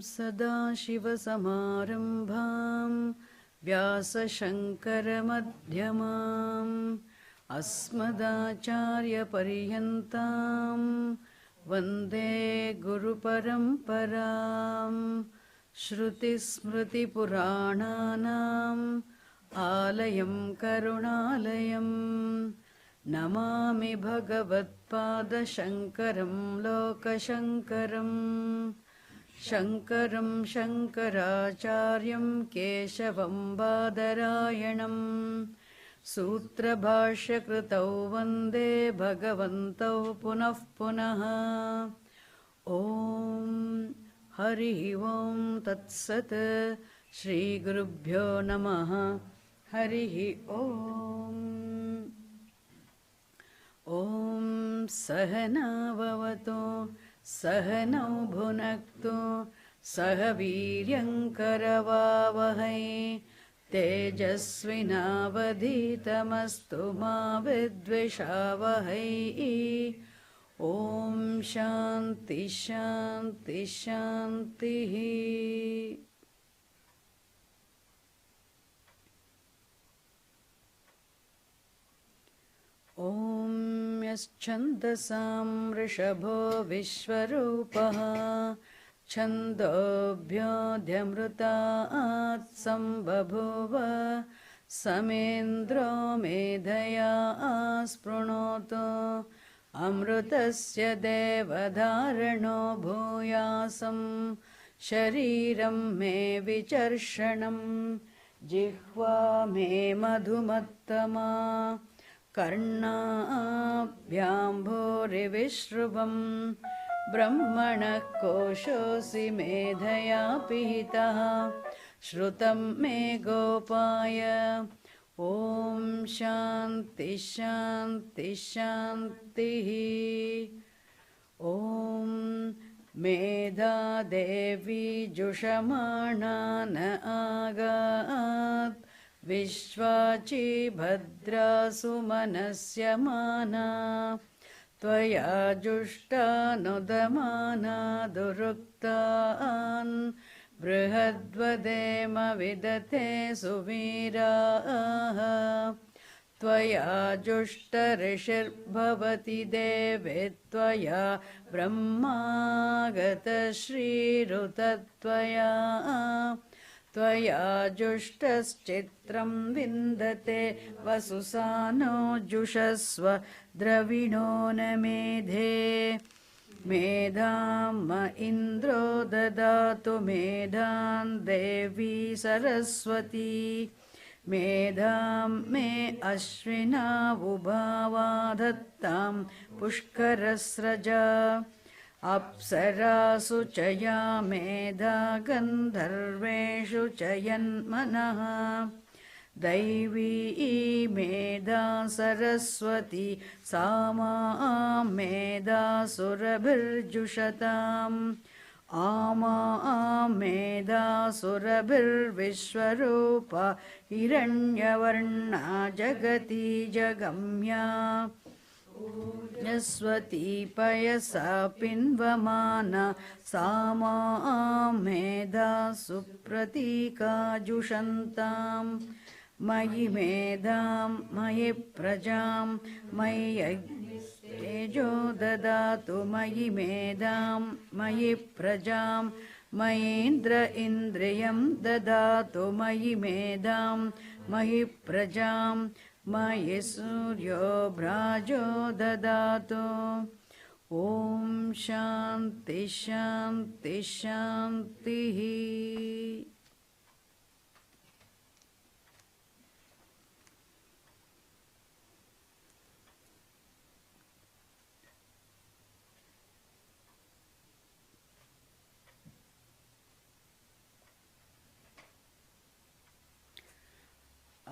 सदाशिवसमारम्भां व्यासशङ्करमध्यमाम् अस्मदाचार्यपर्यन्तां वन्दे गुरुपरम्पराम्। श्रुतिस्मृतिपुराणानाम् आलयं करुणालयं नमामि भगवत्पादशङ्करं लोकशङ्करम्। शङ्करं शङ्कराचार्यं केशवं बादरायणं सूत्रभाष्यकृतौ वन्दे भगवन्तौ पुनः पुनः। ॐ हरिः ओं तत्सत्। श्रीगुरुभ्यो नमः। हरिः ओम्। ॐ सहना भवतु सहनौ भुनक्तु सह वीर्यङ्करवावहै तेजस्विनावधीतमस्तु मा विद्विषावहै। ॐ शान्ति शान्ति शान्तिः। ॐ यश्छन्दसां वृषभो विश्वरूपः छन्दोभ्योऽध्यमृतात् सम्बभूव समेन्द्रो मेधया स्पृणोतु अमृतस्य देवधारणो भूयासं शरीरं मे विचर्षणं जिह्वा मे मधुमत्तमा कर्णाभ्यां भूरिविश्रुवं ब्रह्मणः कोशोऽसि मेधया पिहितः श्रुतं मे गोपाय। ॐ शान्ति शान्ति शान्तिः। ॐ मेधा देवी जुषमाणा न आगात् विश्वाची भद्रा सुमनस्यमाना त्वया जुष्टानुदमाना दुरुक्तान् बृहद्वदेम विदते सुवीराः त्वया जुष्टऋषिर्भवति देवे त्वया ब्रह्मागतश्रीरुतत्वया त्वया जुष्टश्चित्रं विन्दते वसुसानो जुषस्व द्रविणो न मेधे मेधां म इन्द्रो ददातु मेधां देवी सरस्वती मेधां मे अश्विनावुभावा धत्तां पुष्करस्रजा अप्सरासु च या मेधा गन्धर्वेषु च यन्मनः दैवी मेधा सरस्वती सा मां मेधासुरभिर्जुषताम् आमां मेधासुरभिर्विश्वरूपा हिरण्यवर्णा जगती जगम्या सरस्वती पयसा पिन्वमाना सा मां मेधा सुप्रतीकाजुषन्ताम् मयि मेधां मयि प्रजां मयि तेजो ददातु मयि मेधां मयि प्रजां मयीन्द्र इन्द्रियं ददातु मयि मेधां मयि प्रजां मयि सूर्यो भ्राजो ददातु। ॐ शान्ति शान्ति शान्तिः।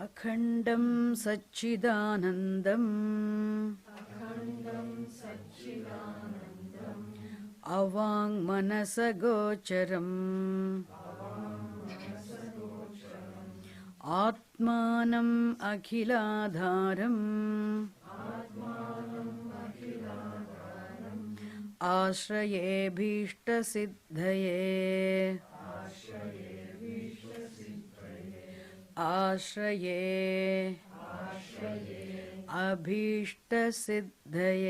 अखण्डं सच्चिदानन्दम् अवाङ्मनसगोचरम् आत्मानम् अखिलाधारम् आश्रयेऽभीष्टसिद्धये आश्रये अभीष्टसिद्धये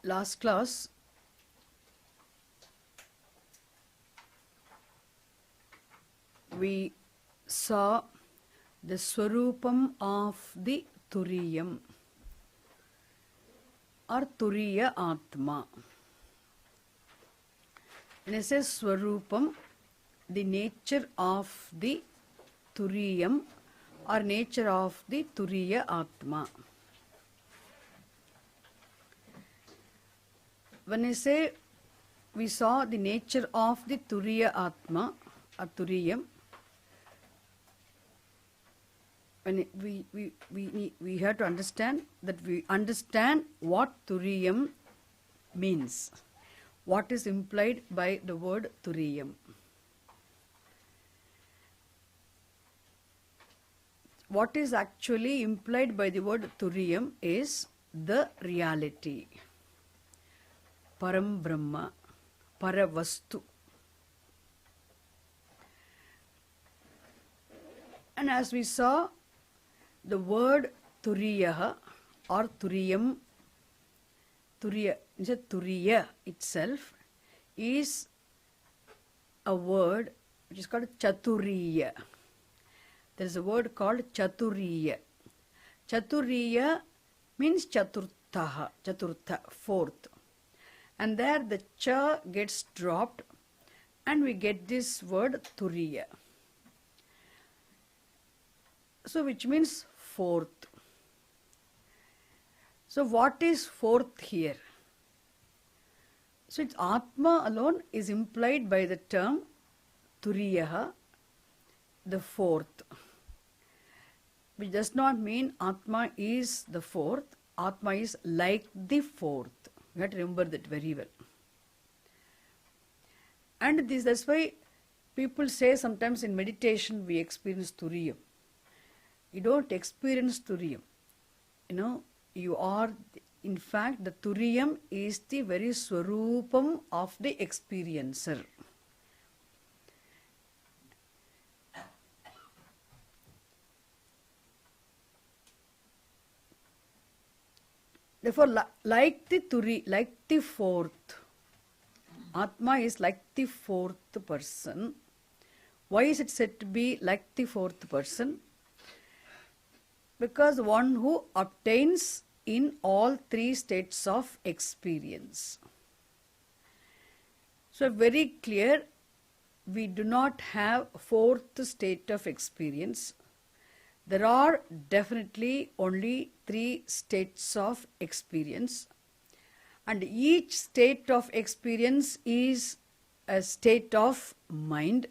Last class, we saw the Swarupam of the Turiyam or Turiya Atma. When it says Swarupam, the nature of the Turiyam or nature of the Turiya Atma. When I say we saw the nature of the Turiya Atma or Turiyam, when we have to understand that we understand what Turiyam means. What is implied by the word Turiyam? What is actually implied by the word Turiyam is the reality. Param Brahma, Paravastu. And as we saw, the word Turiyaha or Turiyam, Turiya itself is a word which is called Chaturiya. There is a word called Chaturiya. Chaturiya means Chaturtha, fourth. And there the cha gets dropped and we get this word Turiya. So which means fourth. So what is fourth here? So it's Atma alone is implied by the term Turiyaha, the fourth. Which does not mean Atma is the fourth. Atma is like the fourth. You have to remember that very well. And that's why people say sometimes in meditation we experience Turiyam. You don't experience Turiyam. You are, in fact, the Turiyam is the very Swarupam of the experiencer. Therefore, like the fourth, Atma is like the fourth person. Why is it said to be like the fourth person? Because one who obtains in all three states of experience. So very clear, we do not have fourth state of experience. There are definitely only three states of experience, and each state of experience is a state of mind.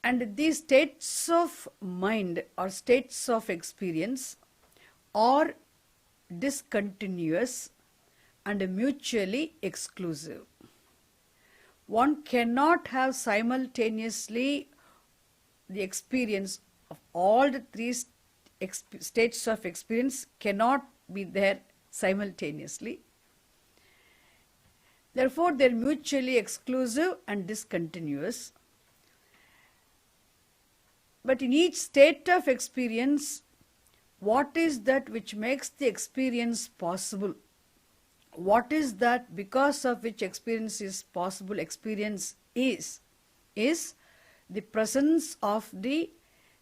And these states of mind or states of experience are discontinuous and mutually exclusive. One cannot have simultaneously the experience of all the three states of experience cannot be there simultaneously. Therefore, they are mutually exclusive and discontinuous. But in each state of experience, what is that which makes the experience possible? What is that because of which experience is possible? Experience is the presence of the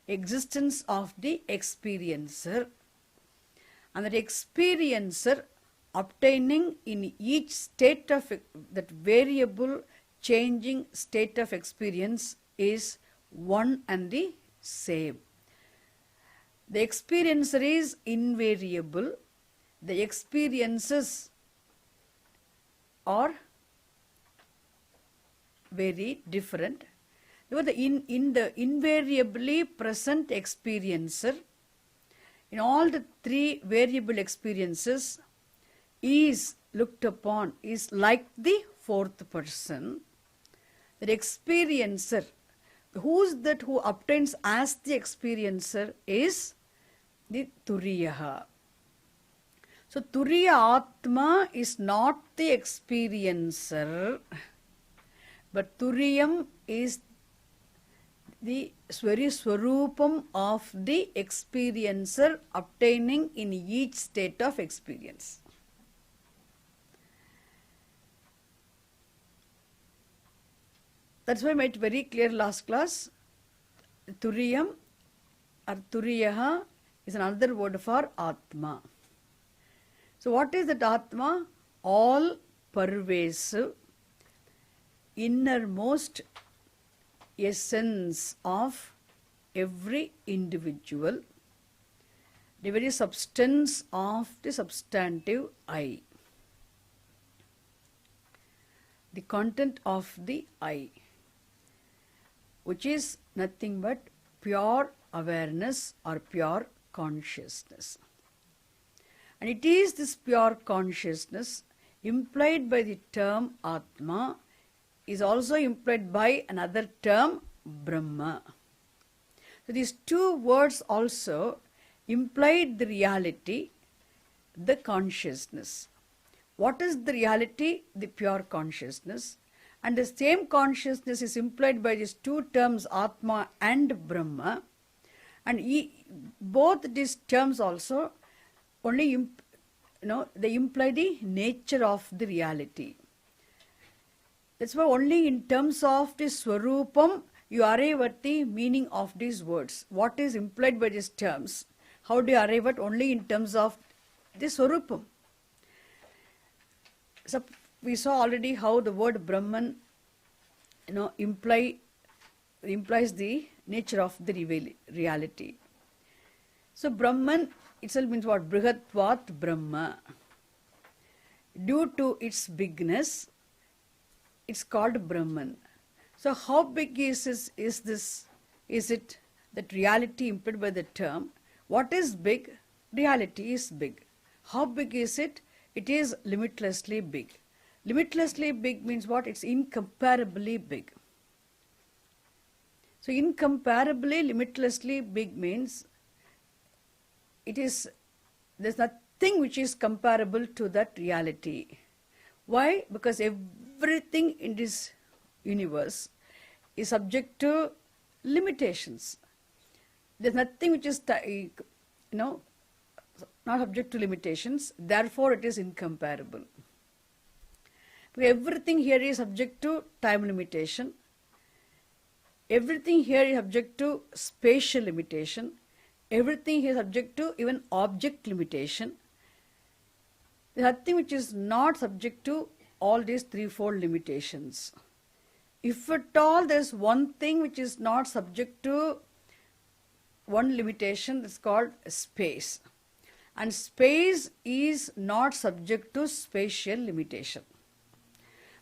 existence of the experiencer. And that experiencer obtaining in each state of that variable changing state of experience is one and the same. The experiencer is invariable. The experiences are very different. In the invariably present experiencer, in all the three variable experiences, is looked upon, is like the fourth person. The experiencer, who's that who obtains as the experiencer, is the Turiyaha. So Turiya Atma is not the experiencer, but Turiyam is the very swarupam of the experiencer obtaining in each state of experience. That's why I made very clear last class. Turiyam or Turiyaha is another word for Atma. So what is that Atma? All pervasive, innermost essence of every individual, the very substance of the substantive I, the content of the I, which is nothing but pure awareness or pure consciousness. And it is this pure consciousness implied by the term Atma is also implied by another term Brahma. So these two words also implied the reality, the consciousness. What is the reality? The pure consciousness. And the same consciousness is implied by these two terms Atma and Brahma. And both these terms also only they imply the nature of the reality. That's why only in terms of the Swarupam you arrive at the meaning of these words. What is implied by these terms? How do you arrive at? Only in terms of the Swarupam. So we saw already how the word Brahman implies the nature of the reality. So Brahman itself means what? Brihatvat Brahma. Due to its bigness, it's called Brahman. So how big is this? Is it that reality implied by the term? What is big? Reality is big. How big is it? It is limitlessly big. Limitlessly big means what? It's incomparably big. So incomparably, limitlessly big means there's nothing which is comparable to that reality. Why? Because everything in this universe is subject to limitations. There's nothing which is not subject to limitations, therefore it is incomparable. Because everything here is subject to time limitation. Everything here is subject to spatial limitation. Everything here is subject to even object limitation. There is nothing which is not subject to all these threefold limitations. If at all there is one thing which is not subject to one limitation, that's called space. And space is not subject to spatial limitation.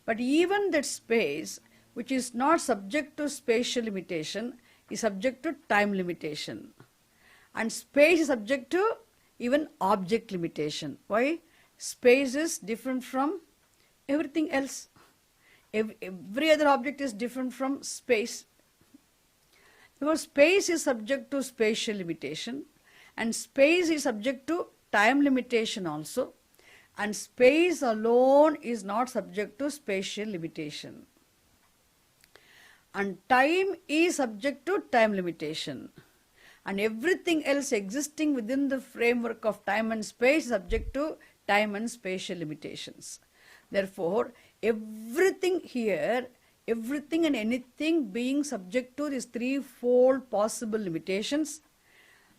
But even that space which is not subject to spatial limitation is subject to time limitation. And space is subject to even object limitation. Why? Space is different from everything else. Every other object is different from space. Because space is subject to spatial limitation, and space is subject to time limitation also, and space alone is not subject to spatial limitation. And time is subject to time limitation. And everything else existing within the framework of time and space is subject to time and spatial limitations. Therefore, everything here, everything and anything being subject to these threefold possible limitations,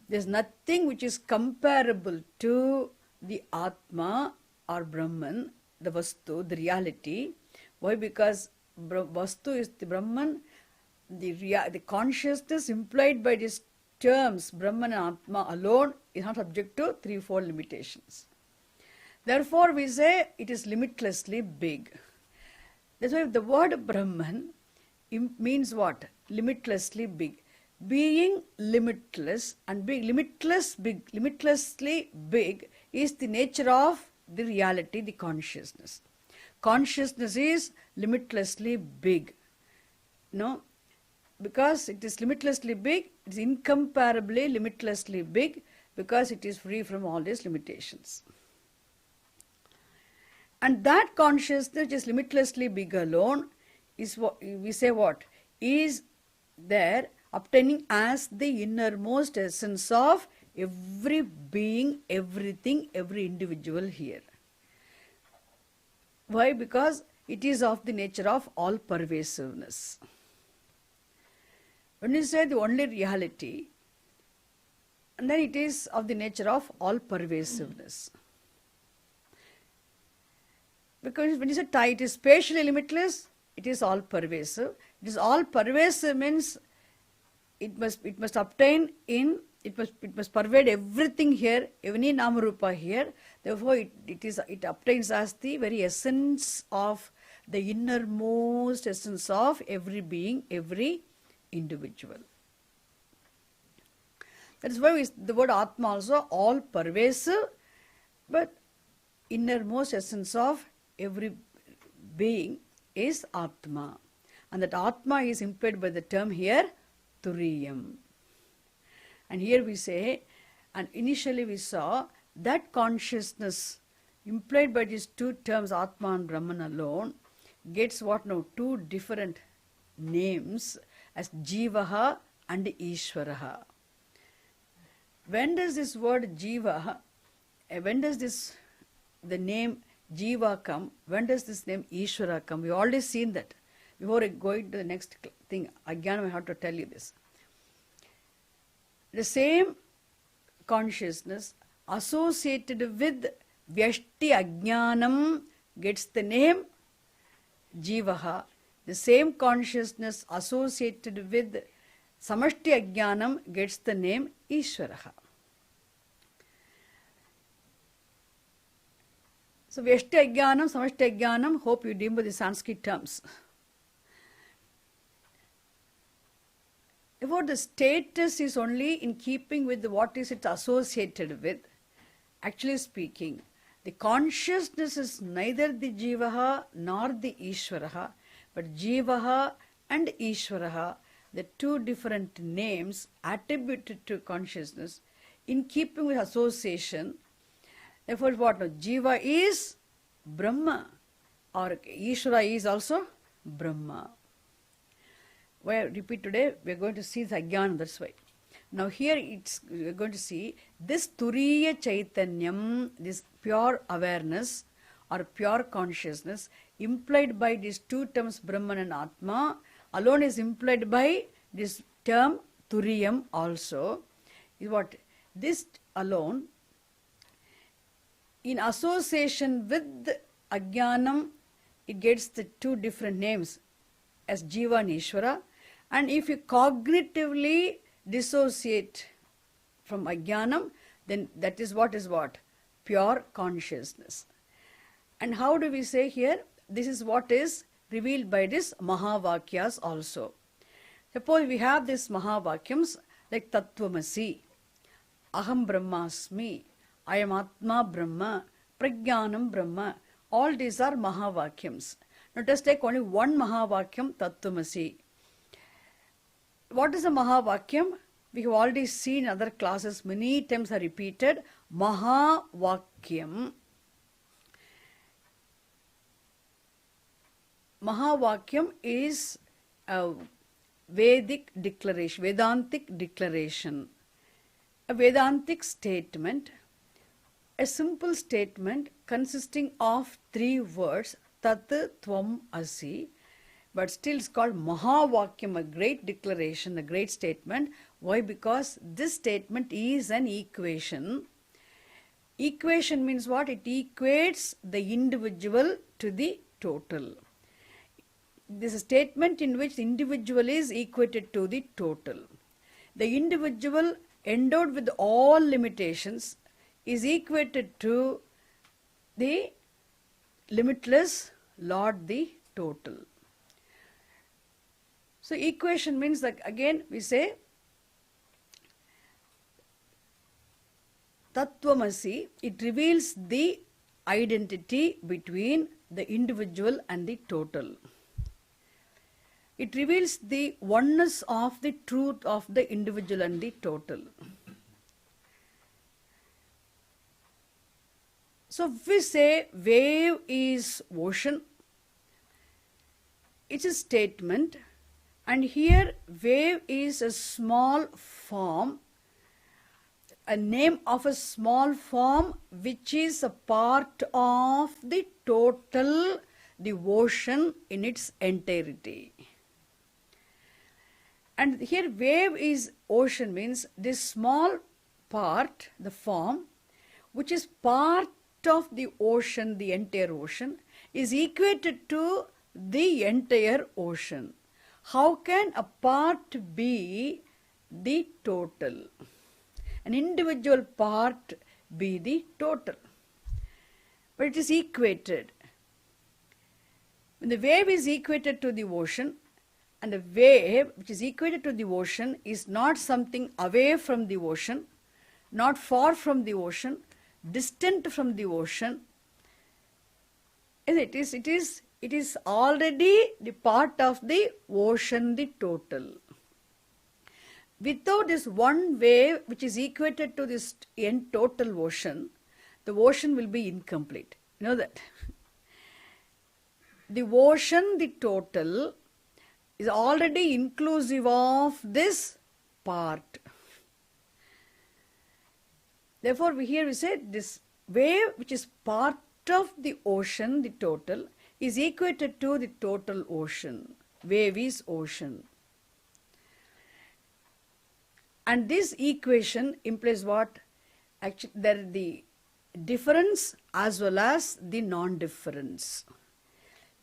there is nothing which is comparable to the Atma or Brahman, the Vastu, the reality. Why? Because Vastu is the Brahman, the consciousness implied by these terms, Brahman and Atma alone, is not subject to threefold limitations. Therefore, we say it is limitlessly big. That's why the word Brahman means what? Limitlessly big. Being limitless and being limitlessly big is the nature of the reality, the consciousness. Consciousness is limitlessly big. No? Because it is limitlessly big, it is incomparably limitlessly big because it is free from all these limitations. And that consciousness which is limitlessly big alone is what we say what? Is there obtaining as the innermost essence of every being, everything, every individual here. Why? Because it is of the nature of all pervasiveness. When you say the only reality, and then it is of the nature of all pervasiveness. Because when you say it is spatially limitless, it is all pervasive. It is all pervasive means it must obtain in, it must pervade everything here, any Namarupa here. Therefore, it obtains as the very essence of the innermost essence of every being, every individual. That is why the word Atma also all pervasive, but innermost essence of every being is Atma. And that Atma is implied by the term here, Turiyam. And here we say, and initially we saw that consciousness implied by these two terms, Atma and Brahman alone, gets what now? Two different names as Jivaha and Ishvaraha. When does this word Jiva, when does the name Jiva come? When does this name Ishvara come? We've already seen that. Before going to the next thing, again I have to tell you this. The same consciousness associated with Vyashti Ajnanam gets the name Jivaha. The same consciousness associated with Samashti Ajnanam gets the name Ishvaraha. So Vyashti Ajnanam, Samashti Ajnanam, hope you remember the Sanskrit terms. Therefore, the status is only in keeping with what is it associated with. Actually speaking, the consciousness is neither the Jivaha nor the Ishvaraha, but Jivaha and Ishvaraha, the two different names attributed to consciousness in keeping with association. Therefore, what now? Jiva is Brahma, or Ishvara is also Brahma. Why I repeat today, we are going to see the Ajnana, that's why. Now here we are going to see this Turiya Chaitanyam, this pure awareness or pure consciousness implied by these two terms Brahman and Atma alone is implied by this term Turiyam also. Is what? This alone in association with Ajnanam, it gets the two different names as Jiva and Ishvara. And if you cognitively dissociate from Ajnanam, then that is what? Pure consciousness. And how do we say here? This is what is revealed by this Mahavakyas also. Suppose we have these Mahavakyams like Tattvamasi, Aham Brahmasmi, I am Atma Brahma, Prajnanam Brahma. All these are Mahavakyams. Now just take only one Mahavakyam, Tattvamasi. What is a Mahavakyam? We have already seen in other classes, many times are repeated. Mahavakyam. Mahavakyam is a Vedic declaration, Vedantic declaration. A Vedantic statement, a simple statement consisting of three words, Tat Tvam Asi, but still it's called Mahavakyam, a great declaration, a great statement. Why? Because this statement is an equation Equation means what? It equates the individual to the total. This is a statement in which the individual is equated to the total. The individual endowed with all limitations is equated to the limitless Lord, the total. So equation means that again we say Tattvamasi, it reveals the identity between the individual and the total. It reveals the oneness of the truth of the individual and the total. So if we say wave is ocean, it's a statement, and here wave is a small form, a name of a small form which is a part of the total, the ocean in its entirety. And here wave is ocean means this small part, the form, which is part of the ocean, the entire ocean, is equated to the entire ocean. How can a part be the total? An individual part be the total? But it is equated. When the wave is equated to the ocean, and the wave which is equated to the ocean is not something away from the ocean, not far from the ocean, distant from the ocean. It is already the part of the ocean, the total. Without this one wave which is equated to this total ocean, the ocean will be incomplete. You know that? The ocean, the total, is already inclusive of this part. Therefore, here we say this wave which is part of the ocean, the total, is equated to the total ocean. Wave is ocean. And this equation implies what? Actually, there is the difference as well as the non-difference.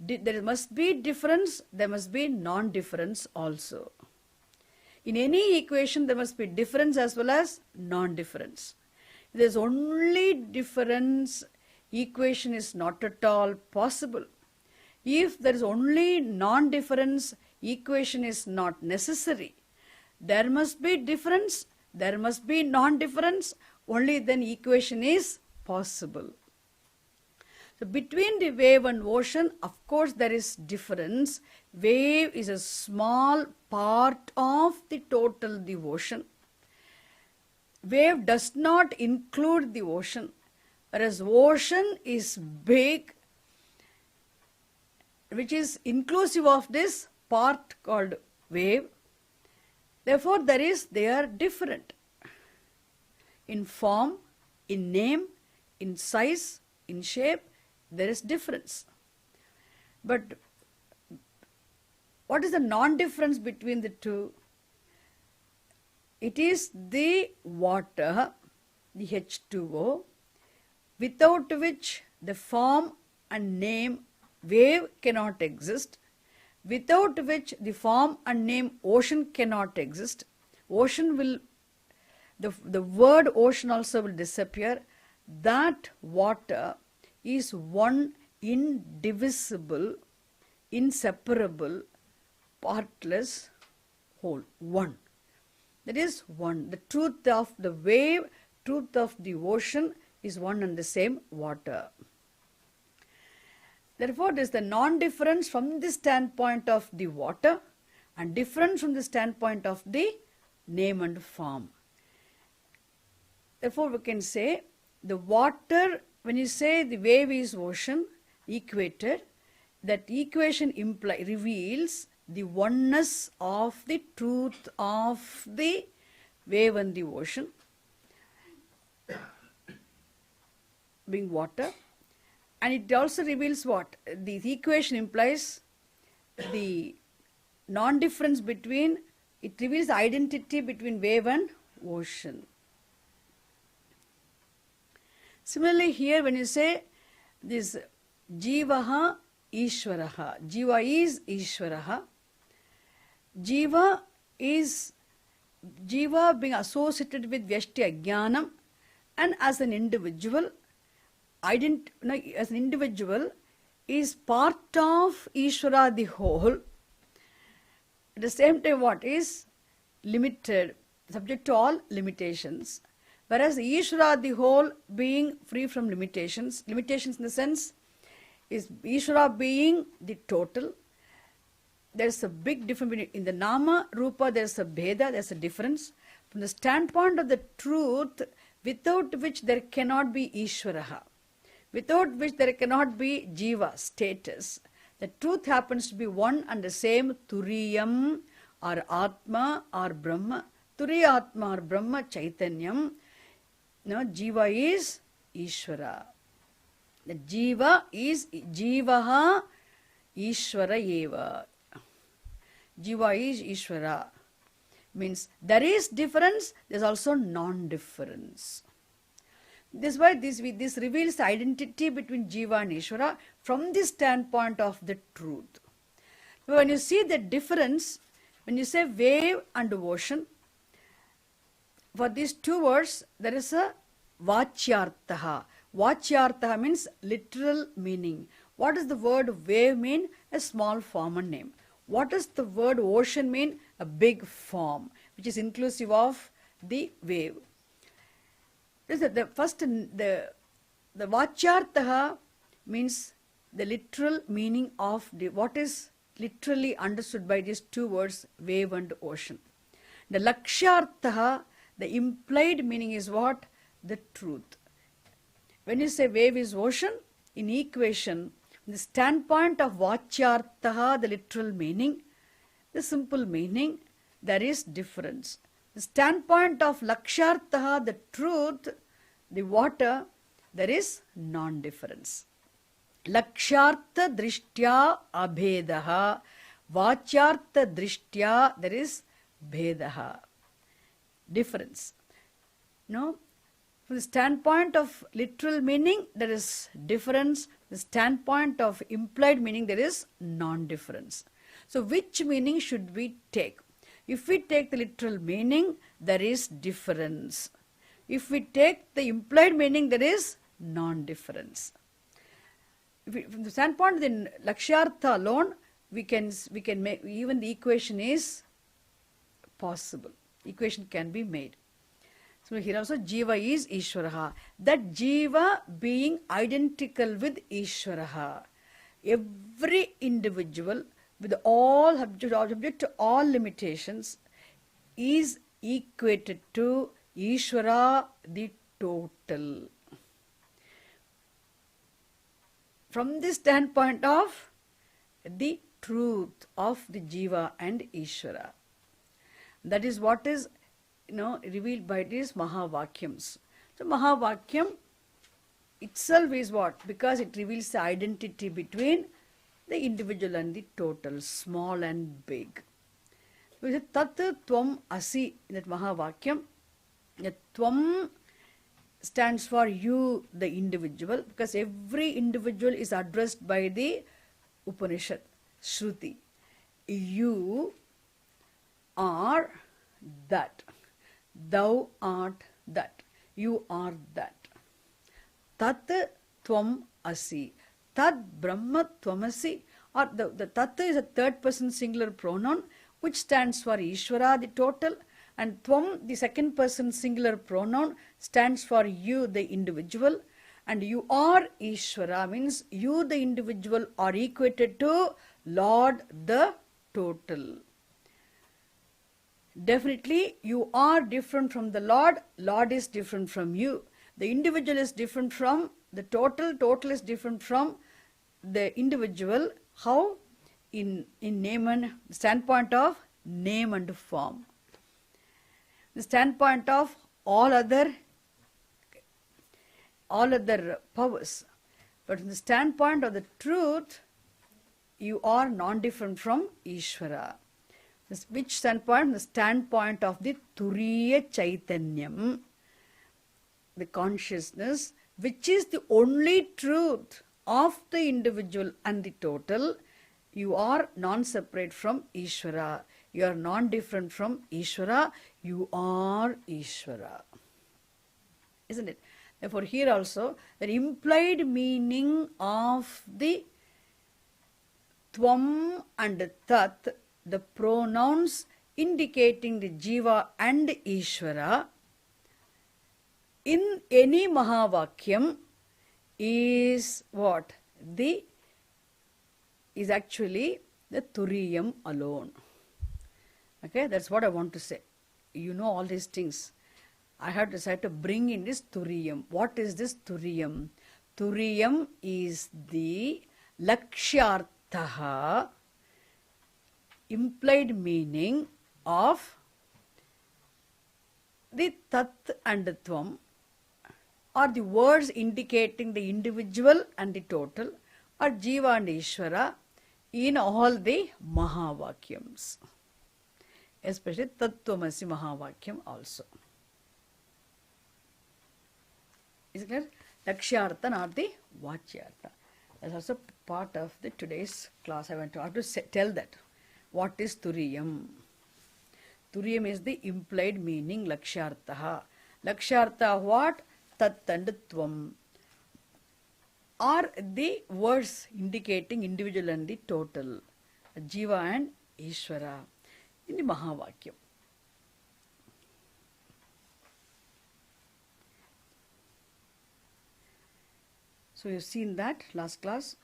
There must be difference, there must be non-difference also. In any equation, there must be difference as well as non-difference. If there is only difference, equation is not at all possible. If there is only non-difference, equation is not necessary. There must be difference, there must be non-difference, only then equation is possible. So between the wave and ocean, of course there is difference. Wave is a small part of the total, the ocean. Wave does not include the ocean, whereas ocean is big, which is inclusive of this part called wave. Therefore, they are different in form, in name, in size, in shape. There is difference. But what is the non-difference between the two? It is the water, the H2O, without which the form and name wave cannot exist, without which the form and name ocean cannot exist. Ocean will, the word ocean also will disappear. That water is one indivisible, inseparable, partless whole. One. That is one. The truth of the wave, truth of the ocean is one and the same water. Therefore, there is the non-difference from the standpoint of the water and difference from the standpoint of the name and form. Therefore, we can say the water, when you say the wave is ocean, equated, that equation reveals the oneness of the truth of the wave and the ocean, being water. And it also reveals what? The equation implies the non-difference between, it reveals the identity between wave and ocean. Similarly, here when you say this Jivaha Ishvaraha, Jiva is Ishvaraha, Jiva is Jiva being associated with Vyashti Ajnanam, and as an individual, as an individual is part of Ishvara the whole. At the same time, what is limited, subject to all limitations. Whereas Ishvara the whole being free from limitations, limitations in the sense is Ishvara being the total. There's a big difference in the Nama, Rupa, there's a Bheda, there's a difference. From the standpoint of the truth, without which there cannot be Ishvaraha, without which there cannot be Jiva, status. The truth happens to be one and the same, Turiyam or Atma or Brahma. Turiya Atma or Brahma Chaitanyam. No, Jiva is Ishvara. The Jiva is Jivaha Ishvara Eva. Jiva is Ishvara. Means there is difference, there is also non-difference. This is why this reveals the identity between Jiva and Ishvara from the standpoint of the truth. When you see the difference, when you say wave and ocean, for these two words there is a Vachyartha. Vachyartha means literal meaning. What does the word wave mean? A small form and name. What does the word ocean mean? A big form, which is inclusive of the wave. The first, the Vachyartha means the literal meaning of what is literally understood by these two words, wave and ocean. The Lakshyartha, the implied meaning is what? The truth. When you say wave is ocean, in equation, from the standpoint of Vachyartha, the literal meaning, the simple meaning, there is difference. The standpoint of Lakshyartha, the truth, the water, there is non-difference. Lakshyartha drishtya abhedaha, Vachyartha drishtya, there is bhedaha, difference. No? From the standpoint of literal meaning, there is difference. The standpoint of implied meaning, there is non-difference. So which meaning should we take? If we take the literal meaning, there is difference. If we take the implied meaning, there is non-difference. From the standpoint of the Lakshyartha alone, we can make, even the equation is possible. Equation can be made. So here also Jiva is Ishvaraha. That Jiva being identical with Ishvaraha. Every individual with all subject to all limitations is equated to Ishvara the total. From the standpoint of the truth of the Jiva and Ishvara. That is what is revealed by these Mahavakyams. So Mahavakyam itself is what? Because it reveals the identity between the individual and the total, small and big. So Tat Tvam Asi in that Mahavakyam, the Tvam stands for you, the individual, because every individual is addressed by the Upanishad, Shruti. You are that. Thou art that. You are that. Tat Tvam Asi. Tad Brahma Tvamasi. Or the Tat is a third person singular pronoun which stands for Ishvara, the total, and Tvam, the second person singular pronoun, stands for you, the individual, and you are Ishvara means you, the individual, are equated to Lord, the total. Definitely, you are different from the Lord, Lord is different from you. The individual is different from the total, total is different from the individual. How? In name and standpoint of name and form. The standpoint of all other powers. But from the standpoint of the truth, you are non-different from Ishvara. Which standpoint? The standpoint of the Turiya Chaitanyam, the consciousness which is the only truth of the individual and the total, you are non-separate from Ishvara. You are non-different from Ishvara. You are Ishvara. Isn't it? Therefore, here also, the implied meaning of the Tvam and Tat, the pronouns indicating the Jiva and Ishvara, in any Mahavakyam is what? Is actually the Turiyam alone. Okay, that's what I want to say. You know all these things. I have decided to bring in this Turiyam. What is this Turiyam? Turiyam is the Lakshyartha, implied meaning of the Tat and Tvam, or the words indicating the individual and the total, or Jiva and Ishvara in all the Mahavakyams, especially Tattvamasi Mahavakyam also. Is it clear? Lakshyartha, not the Vachyartha. That's also part of the today's class. I have to tell that. What is Turiyam? Turiyam is the implied meaning Lakshyartha. Lakshyartha what? Tat and Tvam are the words indicating individual and the total, Jiva and Ishvara in the Mahavakyam. So you've seen that last class.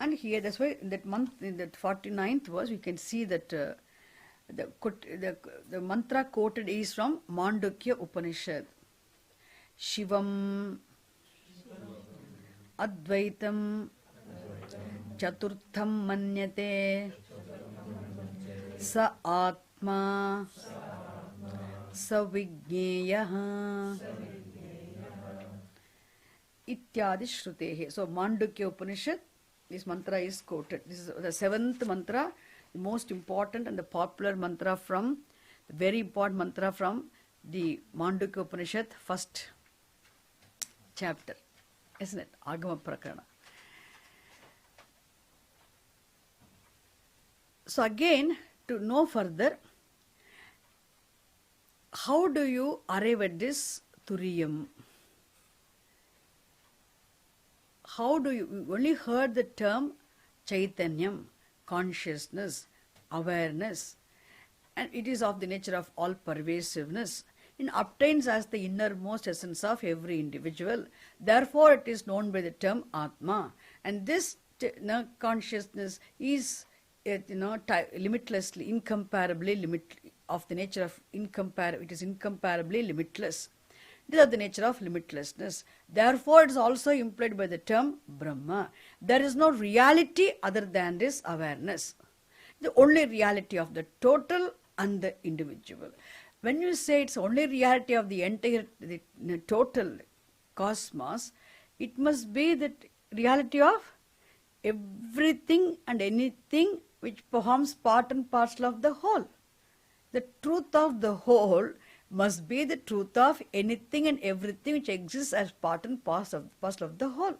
And here, that's why in that month, in that 49th verse, we can see that the mantra quoted is from Mandukya Upanishad. Shivam Advaitam Chaturtham Manyate Sa Atma Sa Vigneyaha Ityadi Shrutehe. So Mandukya Upanishad, this mantra is quoted. This is the 7th mantra, the most important and the popular mantra from, the very important mantra from the Mandukya Upanishad, first chapter, isn't it? Agama Prakarana. So again, to know further, how do you arrive at this Turiyam? How do you only heard the term Chaitanyam, consciousness, awareness, and it is of the nature of all pervasiveness. It obtains as the innermost essence of every individual. Therefore, it is known by the term Atma. And this consciousness is limitlessly, incomparably of the nature of it is incomparably limitless. It is of the nature of limitlessness. Therefore, it is also implied by the term Brahma. There is no reality other than this awareness. The only reality of the total and the individual. When you say it's only reality of the entire, the total cosmos, it must be the reality of everything and anything which forms part and parcel of the whole. The truth of the whole must be the truth of anything and everything which exists as part and parcel of the whole.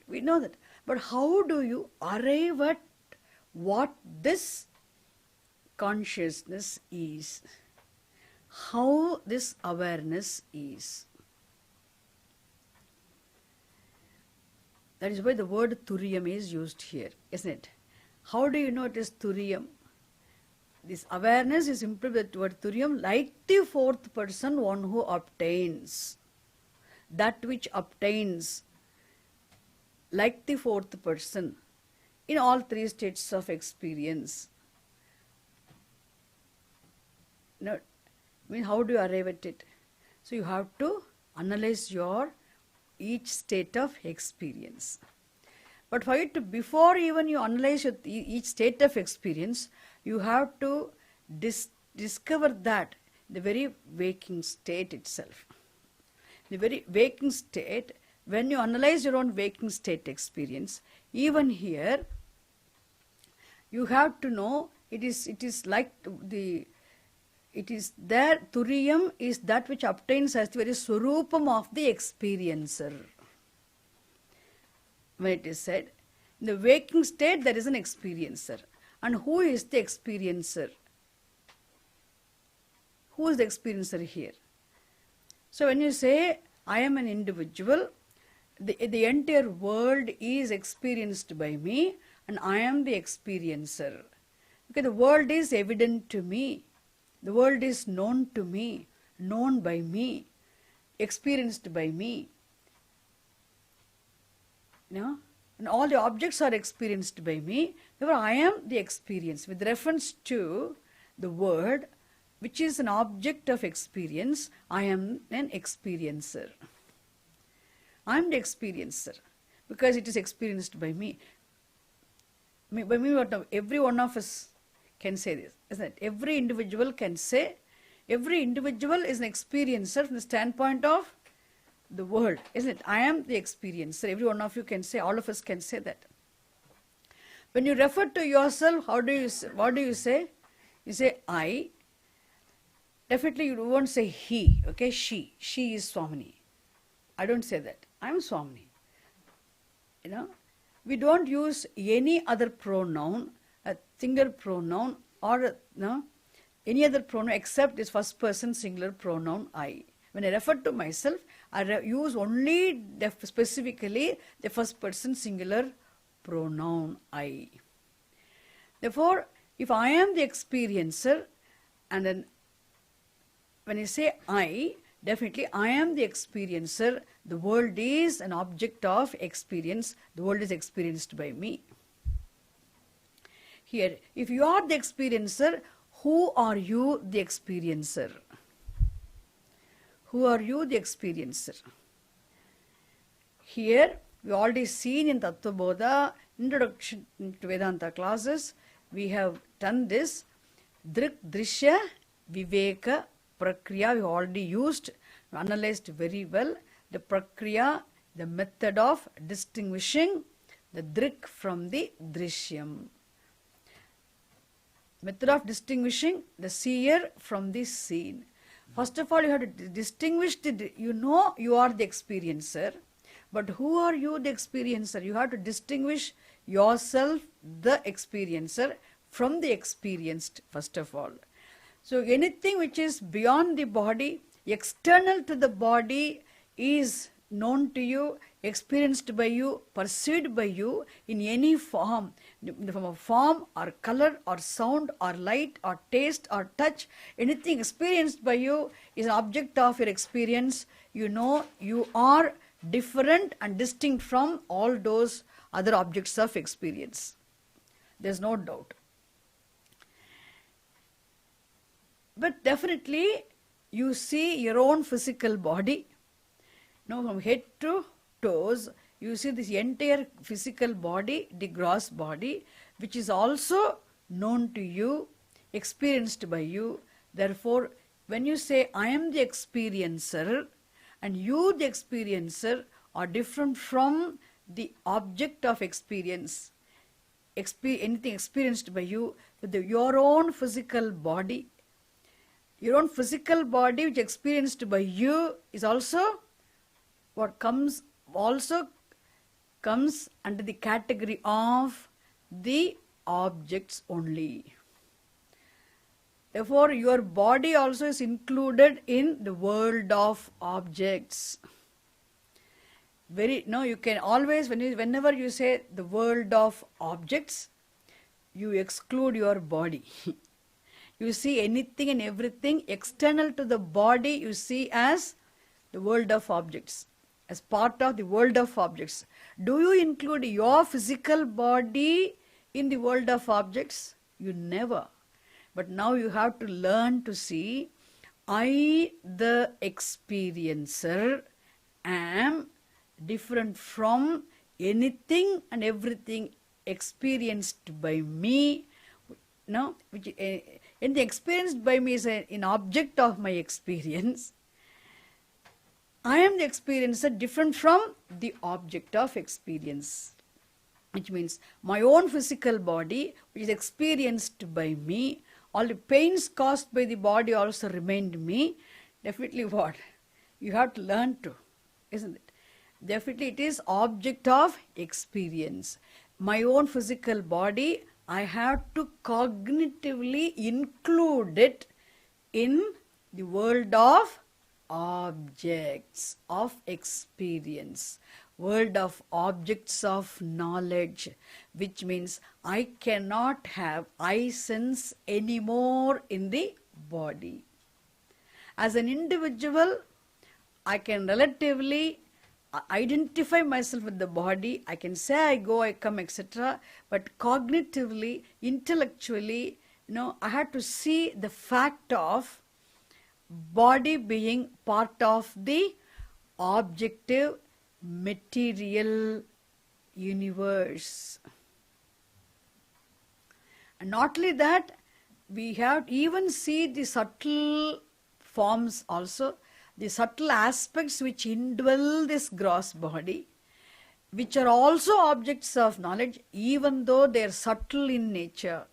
We know that. But how do you arrive at what this consciousness is? How this awareness is? That is why the word Turiyam is used here, isn't it? How do you know it is Turiyam? This awareness is simply the word Turiyam, like the fourth person, one who obtains. That which obtains, like the fourth person, in all three states of experience. Now, how do you arrive at it? So you have to analyze each state of experience. But for you to, before even you analyze each state of experience, you have to discover that the very waking state itself. The very waking state, when you analyze your own waking state experience, even here, You have to know it is like the, it is there, Turiyam is that which obtains as the very Swarupam of the experiencer. When it is said, in the waking state there is an experiencer. And who is the experiencer? Who is the experiencer here? So when you say, I am an individual, the entire world is experienced by me and I am the experiencer. Okay, the world is evident to me. The world is known to me, known by me, experienced by me. You know? And all the objects are experienced by me. Therefore, I am the experience. With reference to the word, which is an object of experience, I am an experiencer. I am the experiencer because it is experienced by me. By me, every one of us can say this, isn't it? Every individual can say, every individual is an experiencer from the standpoint of the world, isn't it? I am the experiencer. Every one of you can say, all of us can say that. When you refer to yourself, what do you say? You say, I. Definitely you won't say he, okay? She is Swamini. I don't say that. I am Swamini. You know, we don't use any other pronoun, a singular pronoun or any other pronoun except this first person singular pronoun I. When I refer to myself, I use only specifically the first person singular pronoun I. Therefore, if I am the experiencer, and then when I say I, definitely I am the experiencer. The world is an object of experience. The world is experienced by me. Here, if you are the experiencer, who are you the experiencer? Who are you the experiencer? Here, we already seen in Tattva Bodha, introduction to Vedanta classes, we have done this. Drik, Drishya, Viveka, Prakriya, we already used, analyzed very well. The Prakriya, the method of distinguishing the Drik from the Drishyam. Method of distinguishing the seer from the seen. First of all, you have to distinguish, you are the experiencer, but who are you the experiencer? You have to distinguish yourself, the experiencer, from the experienced, first of all. So anything which is beyond the body, external to the body, is known to you, experienced by you, perceived by you in any form, in the form of form or color or sound or light or taste or touch. Anything experienced by you is an object of your experience. You know you are different and distinct from all those other objects of experience. There's no doubt. But definitely you see your own physical body. Now from head to toes, you see this entire physical body, the gross body, which is also known to you, experienced by you. Therefore, when you say, I am the experiencer, and you, the experiencer, are different from the object of experience, anything experienced by you, with your own physical body. Your own physical body, which experienced by you, is also what comes under the category of the objects only. Therefore, your body also is included in the world of objects. You can always, whenever you say the world of objects, you exclude your body. You see anything and everything external to the body, you see as the world of objects, as part of the world of objects. Do you include your physical body in the world of objects? You never. But now you have to learn to see, I, the experiencer, am different from anything and everything experienced by me. No, which and the experienced by me is an object of my experience. I am the experiencer, different from the object of experience. which means my own physical body, which is experienced by me, all the pains caused by the body also remained me. Definitely what? You have to learn to, isn't it? Definitely it is object of experience. My own physical body, I have to cognitively include it in the world of objects of experience, world of objects of knowledge, which means I cannot have I sense anymore in the body. As an individual, I can relatively identify myself with the body. I can say I go, I come, etc. But cognitively, intellectually, I had to see the fact of body being part of the objective material universe. And not only that, we have to even see the subtle forms also, the subtle aspects which indwell this gross body, which are also objects of knowledge, even though they are subtle in nature.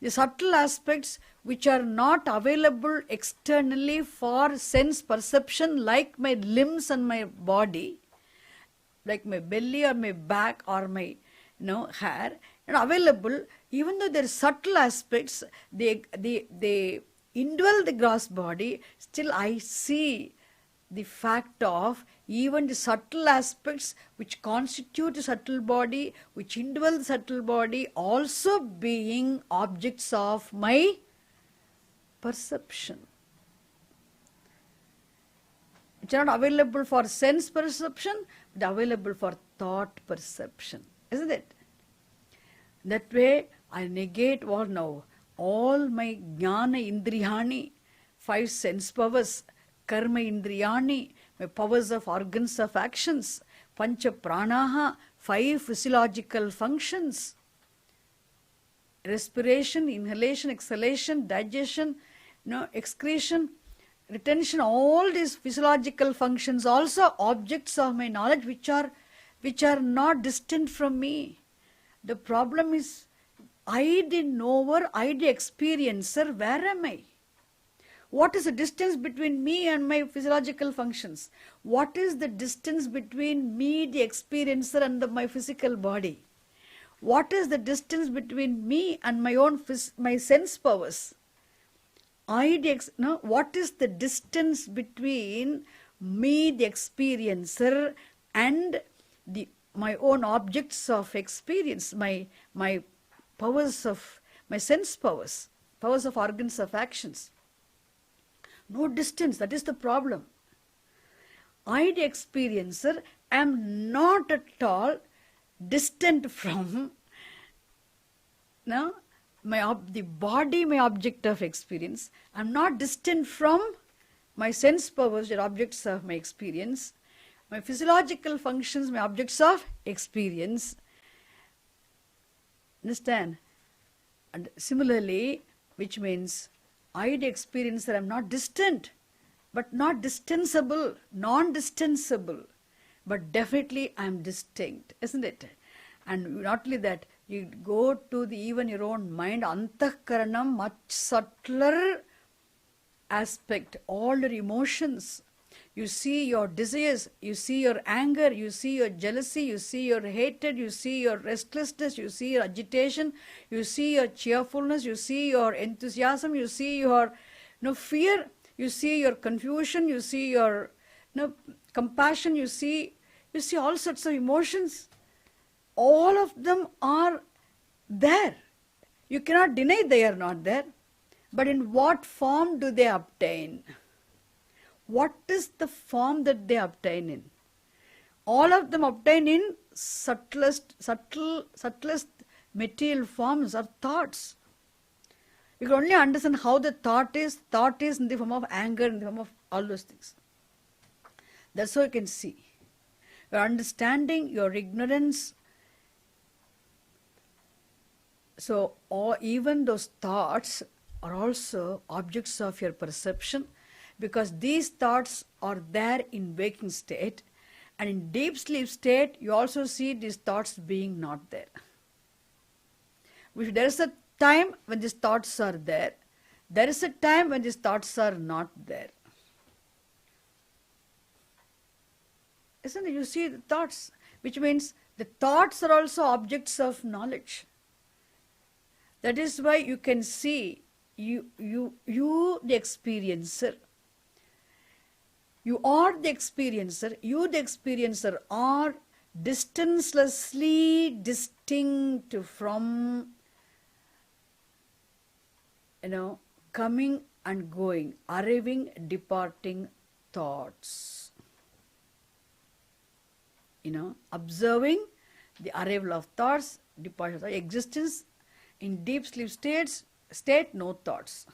The subtle aspects which are not available externally for sense perception, like my limbs and my body, like my belly or my back or my hair, and available, even though there are subtle aspects, they indwell the gross body, still I see the fact of even the subtle aspects which constitute the subtle body, which indwell the subtle body, also being objects of my perception. Which are not available for sense perception, but available for thought perception, isn't it? That way, I negate what now? All my jnana indriyani, 5 sense powers, karma indriyani, my powers of organs of actions, pancha pranaha, 5 physiological functions, respiration, inhalation, exhalation, digestion, excretion, retention, all these physiological functions also objects of my knowledge which are not distant from me. The problem is, I the knower, I the experiencer, where am I? What is the distance between me and my physiological functions? What is the distance between me, the experiencer, and my physical body? What is the distance between me and my own my sense powers? What is the distance between me, the experiencer, and my own objects of experience, my powers of my sense powers of organs of actions? No distance. That is the problem. I, the experiencer, am not at all distant from the body, my object of experience. I am not distant from my sense powers, the objects of my experience. My physiological functions, my objects of experience. Understand? And similarly, which means I, the experiencer, am not distant, but not distanceable, non-distanceable, but definitely I am distinct, isn't it? And not only that, you go to even your own mind, antahkaranam, much subtler aspect, all your emotions. You see your desires, you see your anger, you see your jealousy, you see your hatred, you see your restlessness, you see your agitation, you see your cheerfulness, you see your enthusiasm, you see your fear, you see your confusion, you see your compassion, you see all sorts of emotions. All of them are there. You cannot deny they are not there. But in what form do they obtain? What is the form that they obtain in? All of them obtain in subtlest material forms or thoughts. You can only understand how the thought is in the form of anger, in the form of all those things. That's how you can see. Your understanding, your ignorance. So, even those thoughts are also objects of your perception, because these thoughts are there in waking state, And in deep sleep state, you also see these thoughts being not there. There is a time when these thoughts are there. There is a time when these thoughts are not there. Isn't it? You see the thoughts, which means the thoughts are also objects of knowledge. That is why you can see you the experiencer. You are the experiencer. You the experiencer are distancelessly distinct from coming and going, arriving, departing thoughts. Observing the arrival of thoughts, departure of thoughts, existence in deep sleep state, no thoughts.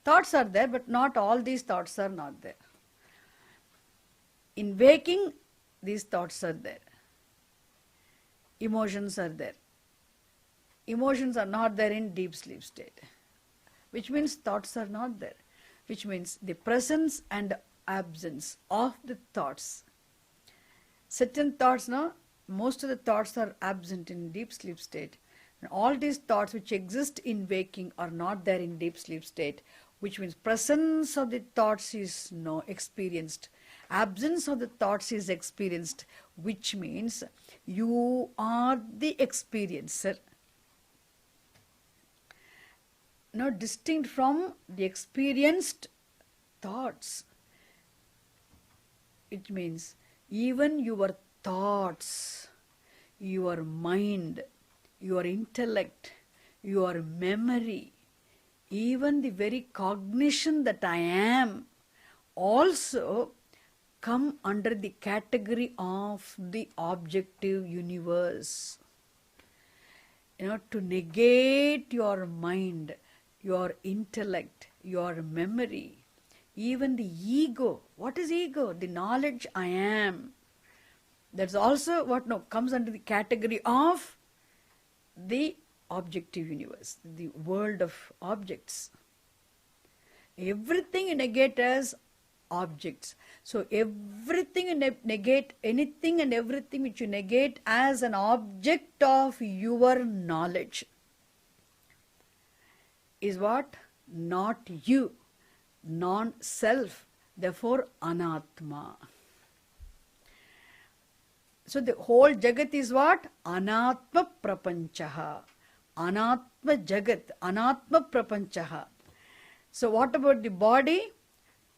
Thoughts are there, but not all these thoughts are not there. In waking, these thoughts are there. Emotions are there. Emotions are not there in deep sleep state, which means thoughts are not there, which means the presence and absence of the thoughts. Certain thoughts, most of the thoughts are absent in deep sleep state. And all these thoughts which exist in waking are not there in deep sleep state, which means presence of the thoughts is experienced. Absence of the thoughts is experienced, which means you are the experiencer. Distinct from the experienced thoughts. It means even your thoughts, your mind, your intellect, your memory, even the very cognition that I am, also come under the category of the objective universe. To negate your mind, your intellect, your memory, even the ego. What is ego? The knowledge I am. That's also what comes under the category of the objective universe, the world of objects. Everything you negate as objects. So everything you negate, anything and everything which you negate as an object of your knowledge is what? Not you, non-self, therefore anatma. So the whole jagat is what? Anatma prapanchaha. Anatma jagat, anatma prapanchaha. So what about the body?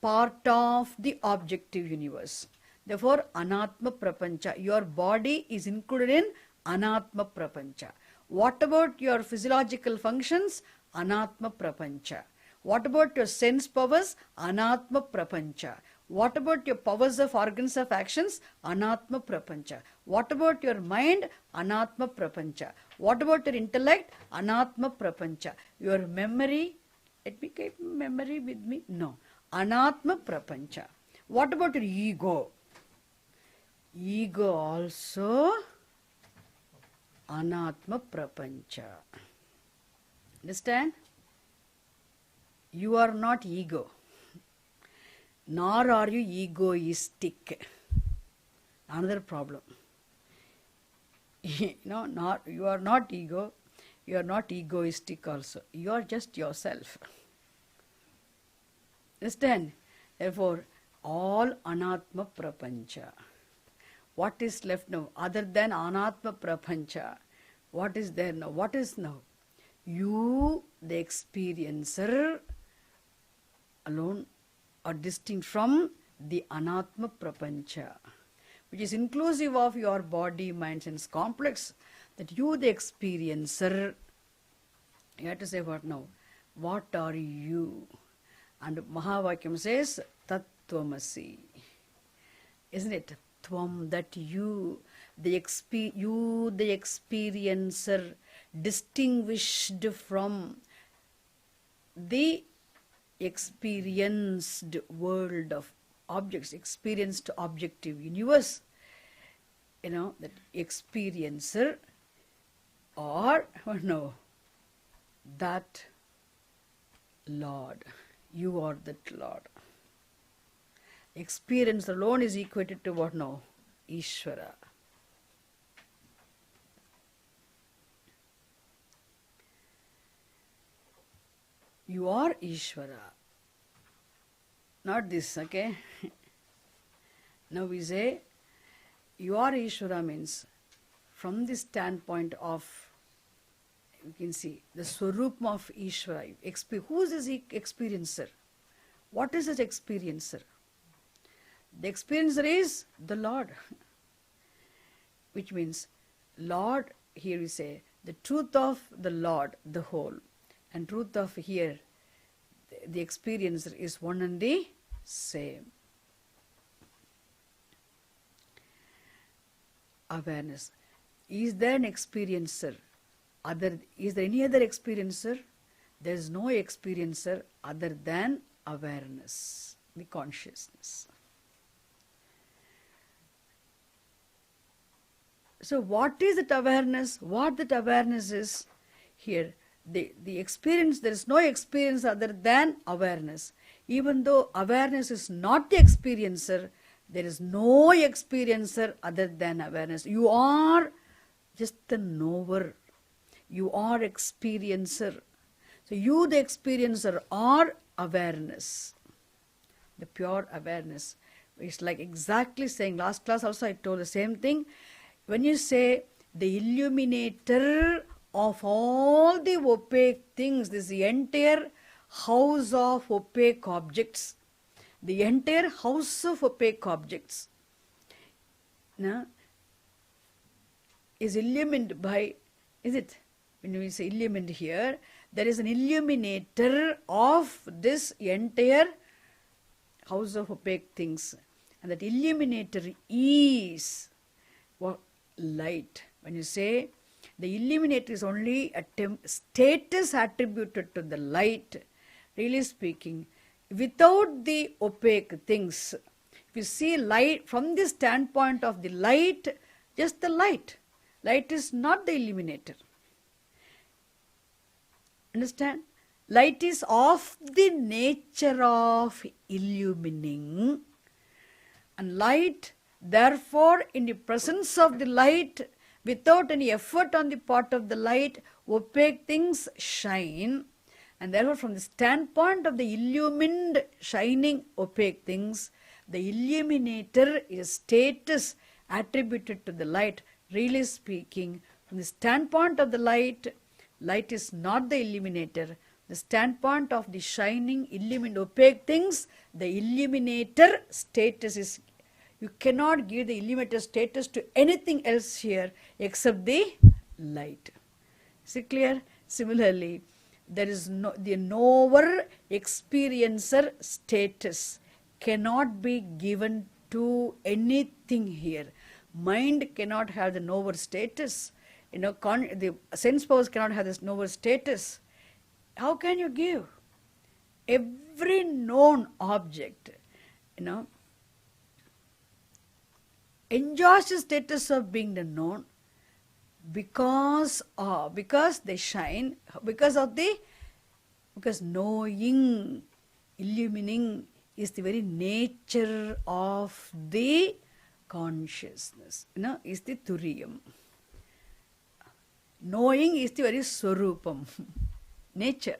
Part of the objective universe. Therefore anatma prapancha. Your body is included in anatma prapancha. What about your physiological functions? Anatma prapancha. What about your sense powers? Anatma prapancha. What about your powers of organs of actions? Anatma prapancha. What about your mind? Anatma prapancha. What about your intellect? Anatma prapancha. Your memory? Let me keep memory with me. No. Anatma prapancha. What about your ego? Ego also anatma prapancha. Understand? You are not ego, nor are you egoistic. Another problem. You are not ego, you are not egoistic also. You are just yourself. Understand? Therefore, all anatma prapancha. What is left now? Other than anatma prapancha, what is there now? What is now? You, the experiencer, alone are distinct from the anatma prapancha, which is inclusive of your body, mind, sense complex. That you, the experiencer, you have to say what now? What are you? And Mahavakyam says, Tattvamasi. Isn't it? Tvam, that you, the experiencer, distinguished from the experienced world of objects, experienced objective universe. That experiencer or that Lord. You are that Lord. Experience alone is equated to what now? Ishvara. You are Ishvara. Not this, okay? Now we say, you are Ishvara means, from the standpoint of, you can see, the Swarupam of Ishvara. Who is this experiencer? What is this experiencer? The experiencer is the Lord. Which means, Lord, here we say, the truth of the Lord, the whole, and truth of here, the experiencer is one and the same. Awareness. Is there an experiencer? Is there any other experiencer? There is no experiencer other than awareness, the consciousness. So what is that awareness? What that awareness is? Here, the experience, there is no experience other than awareness. Even though awareness is not the experiencer, there is no experiencer other than awareness. You are just the knower. You are experiencer. So you, the experiencer, are awareness. The pure awareness. It's like exactly saying, last class also I told the same thing. When you say the illuminator of all the opaque things, this is the entire house of opaque objects. The entire house of opaque objects is illumined by, is it? When we say illumined here, there is an illuminator of this entire house of opaque things. And that illuminator is what? Light. When you say the illuminator is only a status attributed to the light, really speaking, without the opaque things. If you see light from the standpoint of the light, just the light. Light is not the illuminator. Understand? Light is of the nature of illumining. And light, therefore, in the presence of the light, without any effort on the part of the light, opaque things shine. And therefore, from the standpoint of the illumined, shining, opaque things, the illuminator is status attributed to the light. Really speaking, from the standpoint of the light, light is not the illuminator. The standpoint of the shining, illumined, opaque things, the illuminator status is, you cannot give the illuminator status to anything else here except the light. Is it clear? Similarly, there is no, the knower experiencer status cannot be given to anything here. Mind cannot have the knower status. The sense powers cannot have this knower status. How can you give? Every known object, enjoys the status of being the known because they shine, because knowing, illumining is the very nature of the consciousness, is the Turiyam. Knowing is the very Swarupam, nature.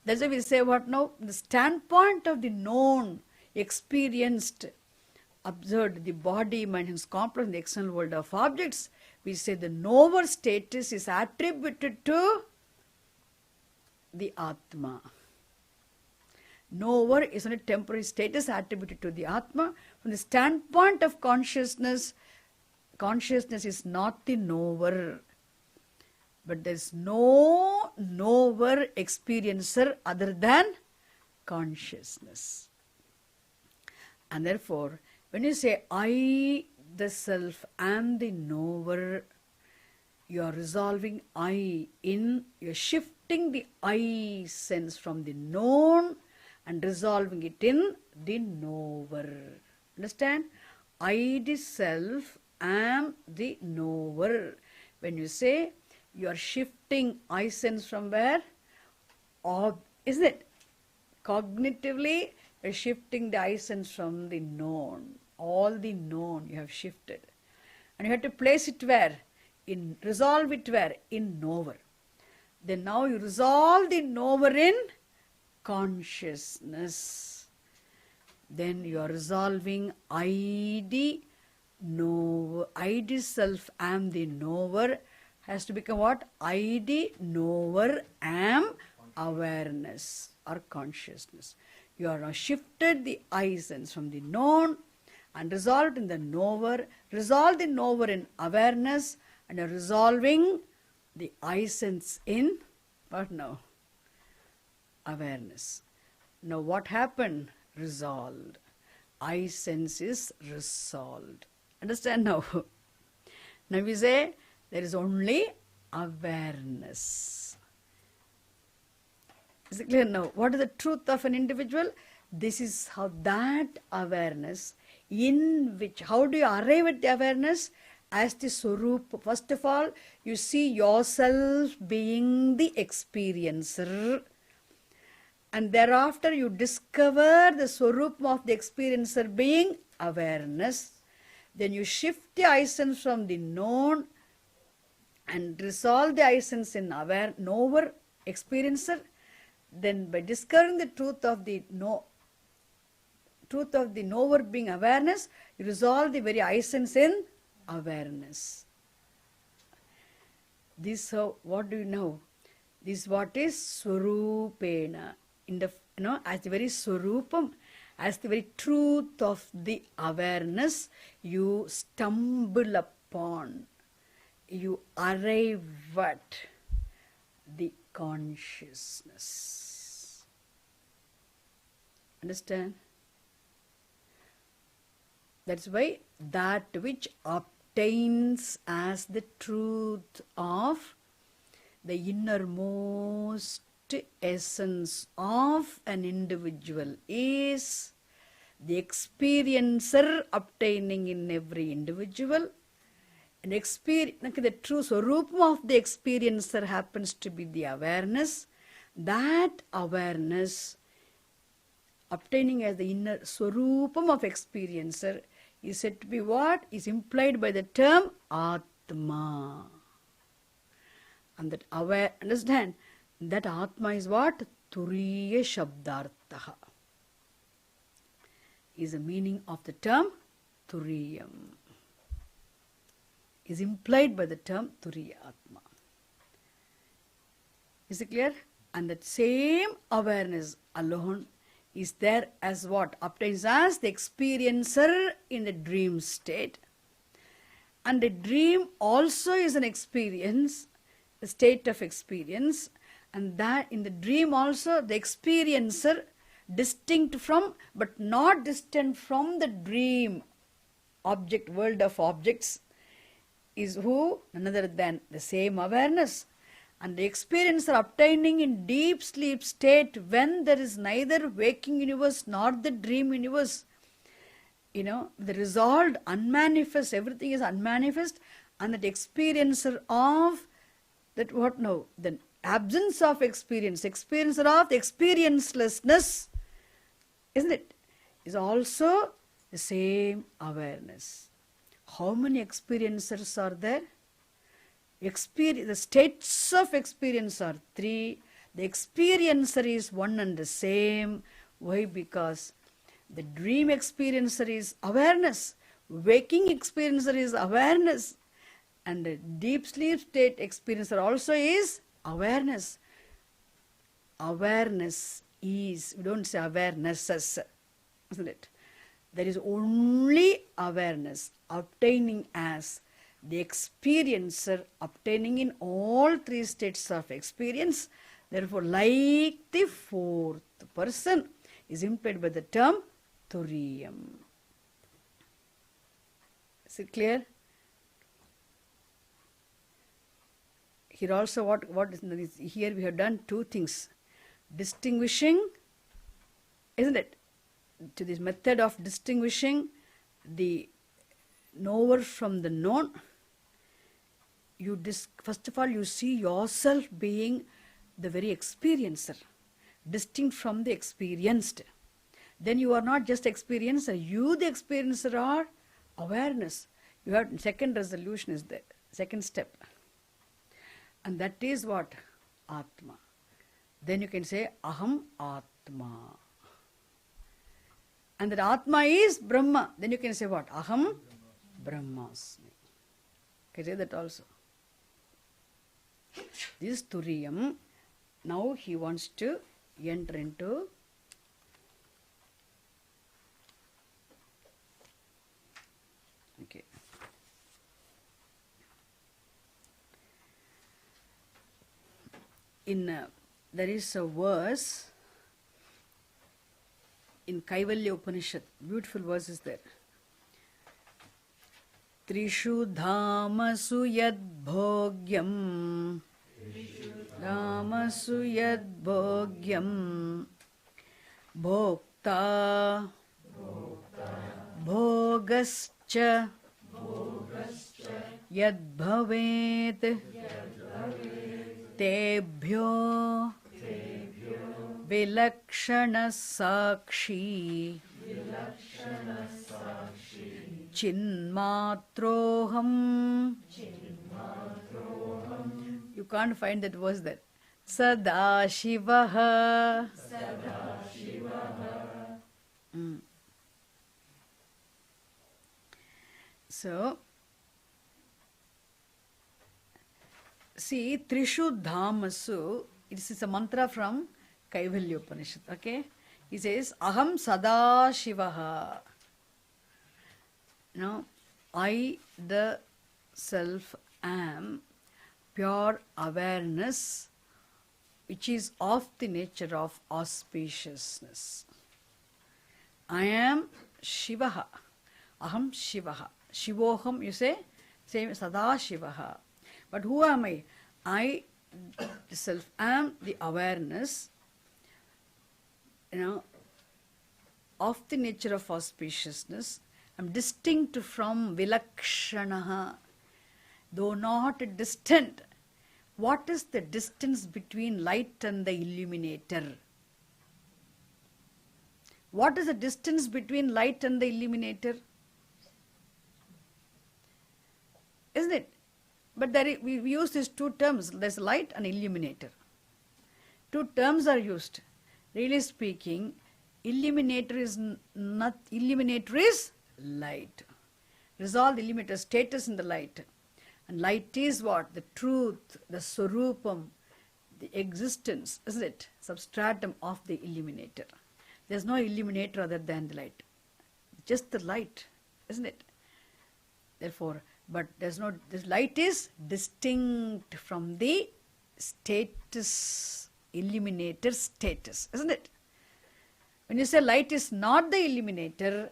That's why we say what now? The standpoint of the known, experienced, observed, the body, mind, and complex in the external world of objects, we say the knower status is attributed to the Atma. Knower is only temporary status attributed to the Atma. From the standpoint of consciousness, consciousness is not the knower. But there is no knower experiencer other than consciousness. And therefore, when you say, I, the self, am the knower, you are resolving I in, you are shifting the I sense from the known and resolving it in the knower. Understand? I, the self, am the knower. When you say, you are shifting I sense from where? Isn't it? Cognitively, by shifting the I sense from the known. All the known you have shifted. And you have to place it where? Resolve it where? In knower. Then now you resolve the knower in consciousness. Then you are resolving ID knower. ID self am the knower has to become what? ID knower am awareness or consciousness. You are now shifted the I sense from the known and resolved in the knower, resolved the knower in awareness, and are resolving the I sense in what now? Awareness. Now what happened? Resolved. I sense is resolved. Understand now? Now we say there is only awareness. Is it clear now? What is the truth of an individual? This is how that awareness, in which, how do you arrive at the awareness? As the Swarup. First of all, you see yourself being the experiencer. And thereafter you discover the Swarup of the experiencer being awareness. Then you shift the I sense from the known and resolve the I sense in knower experiencer. Then by discovering the truth of the knower being awareness, you resolve the very I sense in awareness. This what do you know? This what is Swarupena. In the as the very Swarupam, as the very truth of the awareness, you stumble upon, you arrive at the consciousness. Understand? That's why that which obtains as the truth of the innermost essence of an individual is the experiencer obtaining in every individual. And the true Swarupam of the experiencer happens to be the awareness. That awareness obtaining as the inner Swarupam of experiencer is said to be what? Is implied by the term Atma. And that understand, that Atma is what? Turiya Shabdartha. Is the meaning of the term Turiyam. Is implied by the term Turiya Atma. Is it clear? And that same awareness alone is there as what? Obtains as the experiencer in the dream state. And the dream also is an experience, a state of experience. And that in the dream also the experiencer, distinct from but not distant from the dream object, world of objects, is who? None other than the same awareness. And the experiencer obtaining in deep sleep state when there is neither waking universe nor the dream universe. The resolved, unmanifest, everything is unmanifest, and that experiencer of that what now? The absence of experience, experiencer of the experiencelessness, isn't it? Is also the same awareness. How many experiencers are there? The states of experience are three. The experiencer is one and the same. Why? Because the dream experiencer is awareness. Waking experiencer is awareness. And the deep sleep state experiencer also is awareness. Awareness is, we don't say awarenesses, isn't it? There is only awareness obtaining as the experiencer, obtaining in all three states of experience. Therefore, like the fourth person is implied by the term Turiyam. Is it clear? Here also what is here we have done two things. Distinguishing, isn't it? To this method of distinguishing the knower from the known, first of all you see yourself being the very experiencer, distinct from the experienced. then you are not just experiencer. You, the experiencer, are awareness. You have second resolution is there, second step. And that is what? Atma. Then you can say Aham Atma. And that Atma is Brahma. Then you can say what? Aham Brahmasmi. Can you say that also? This is Turiyam. Now he wants to enter into okay. There is a verse in Kaivalya Upanishad. Beautiful verse is there. Trishu dhamasu yad bhogyam dhamasu yad bhogyam bhokta bhogascha yad bhavet tebhyo vilakshana sakshi chinmatroham. You can't find that verse there. Sadashivaha. So, see, Trishu Dhamasu, it is a mantra from Kaivalya Upanishad, okay? He says, Aham Sadashivaha. Now, I, the self, am pure awareness, which is of the nature of auspiciousness. I am Shivaha. Aham Shivaha. Shivoham, you say, same Sadashivaha. But who am I? I, the self, am the awareness, of the nature of auspiciousness. I am distinct from Vilakshanaha, though not distant. What is the distance between light and the illuminator? What is the distance between light and the illuminator? Isn't it? But we use these two terms. There's light and illuminator. Two terms are used. Really speaking, illuminator is not. Illuminator is light. Resolve the illuminator status in the light. And light is what? The truth, the swarupam, the existence, isn't it? Substratum of the illuminator. There's no illuminator other than the light. Just the light, isn't it? Therefore, but there's no, this light is distinct from the status, illuminator status, isn't it? When you say light is not the illuminator,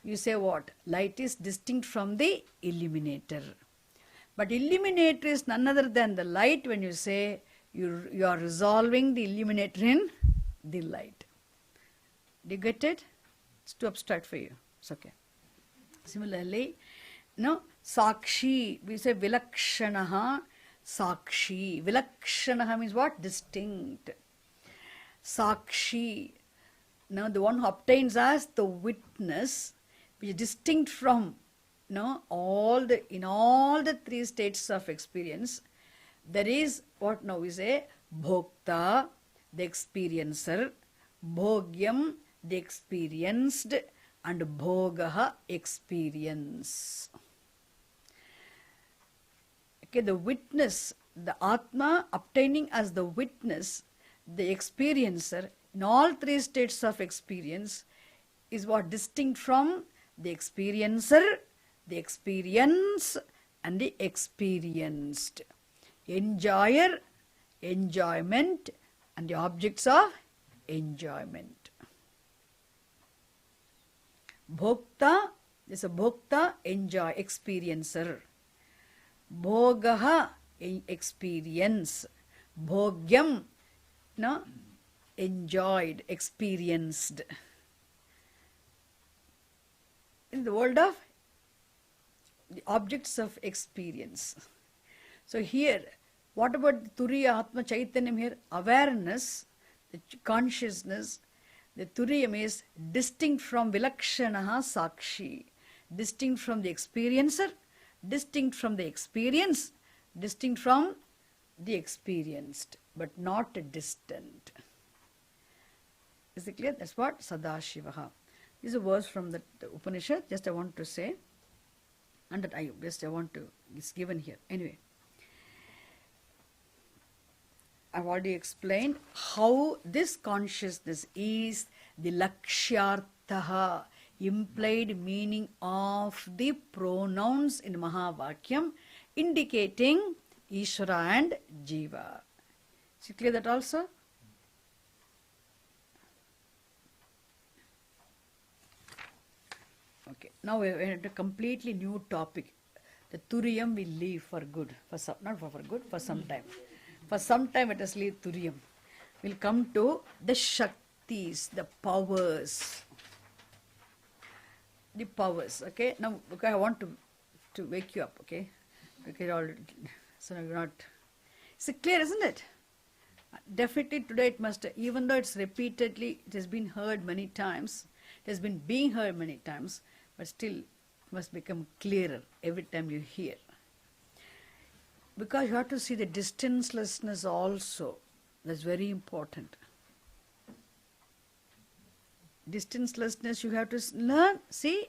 you say what? Light is distinct from the illuminator. But illuminator is none other than the light. When you say you are resolving the illuminator in the light. Do you get it? It's too abstract for you. It's okay. Similarly, Sakshi, we say Vilakshanaha, Sakshi. Vilakshanaha means what? Distinct. Sakshi. Now the one who obtains as the witness, which is distinct from in all the three states of experience, there is what now we say Bhokta, the experiencer, Bhogyam, the experienced, and Bhogaha, experience. Okay, the witness, the Atma obtaining as the witness, the experiencer, in all three states of experience is what? Distinct from the experiencer, the experience, and the experienced. Enjoyer, enjoyment, and the objects of enjoyment. Bhokta, this is a Bhokta, enjoy, experiencer. Bhogaha, experience. Bhogyam, enjoyed, experienced. In the world of the objects of experience. So here, what about Turiya Atma Chaitanyam here? Awareness, the consciousness, The Turiyam is distinct from Vilakshanaha Sakshi, distinct from the experiencer, distinct from the experience, distinct from the experienced, but not distant. Is it clear? That's what Sadashivaha. This is a verse from the Upanishad, just I want to say, and that I want to, it's given here. Anyway, I've already explained how this consciousness is the Lakshyarthaha, implied meaning of the pronouns in Mahavakyam, indicating Ishvara and Jiva. Is it clear that also? Okay, now we have a completely new topic. The Turiyam we leave for good, for some, not for good, for some time. For some time let us leave Turiyam. We'll come to the Shaktis, the powers. The powers, okay? Now, okay, I want to wake you up, okay? Okay, so you're not... It's clear, isn't it? Definitely today it must, even though it's repeatedly, it has been heard many times, it has been being heard many times, but still it must become clearer every time you hear. Because you have to see the distancelessness also. That's very important. Distancelessness you have to learn, see,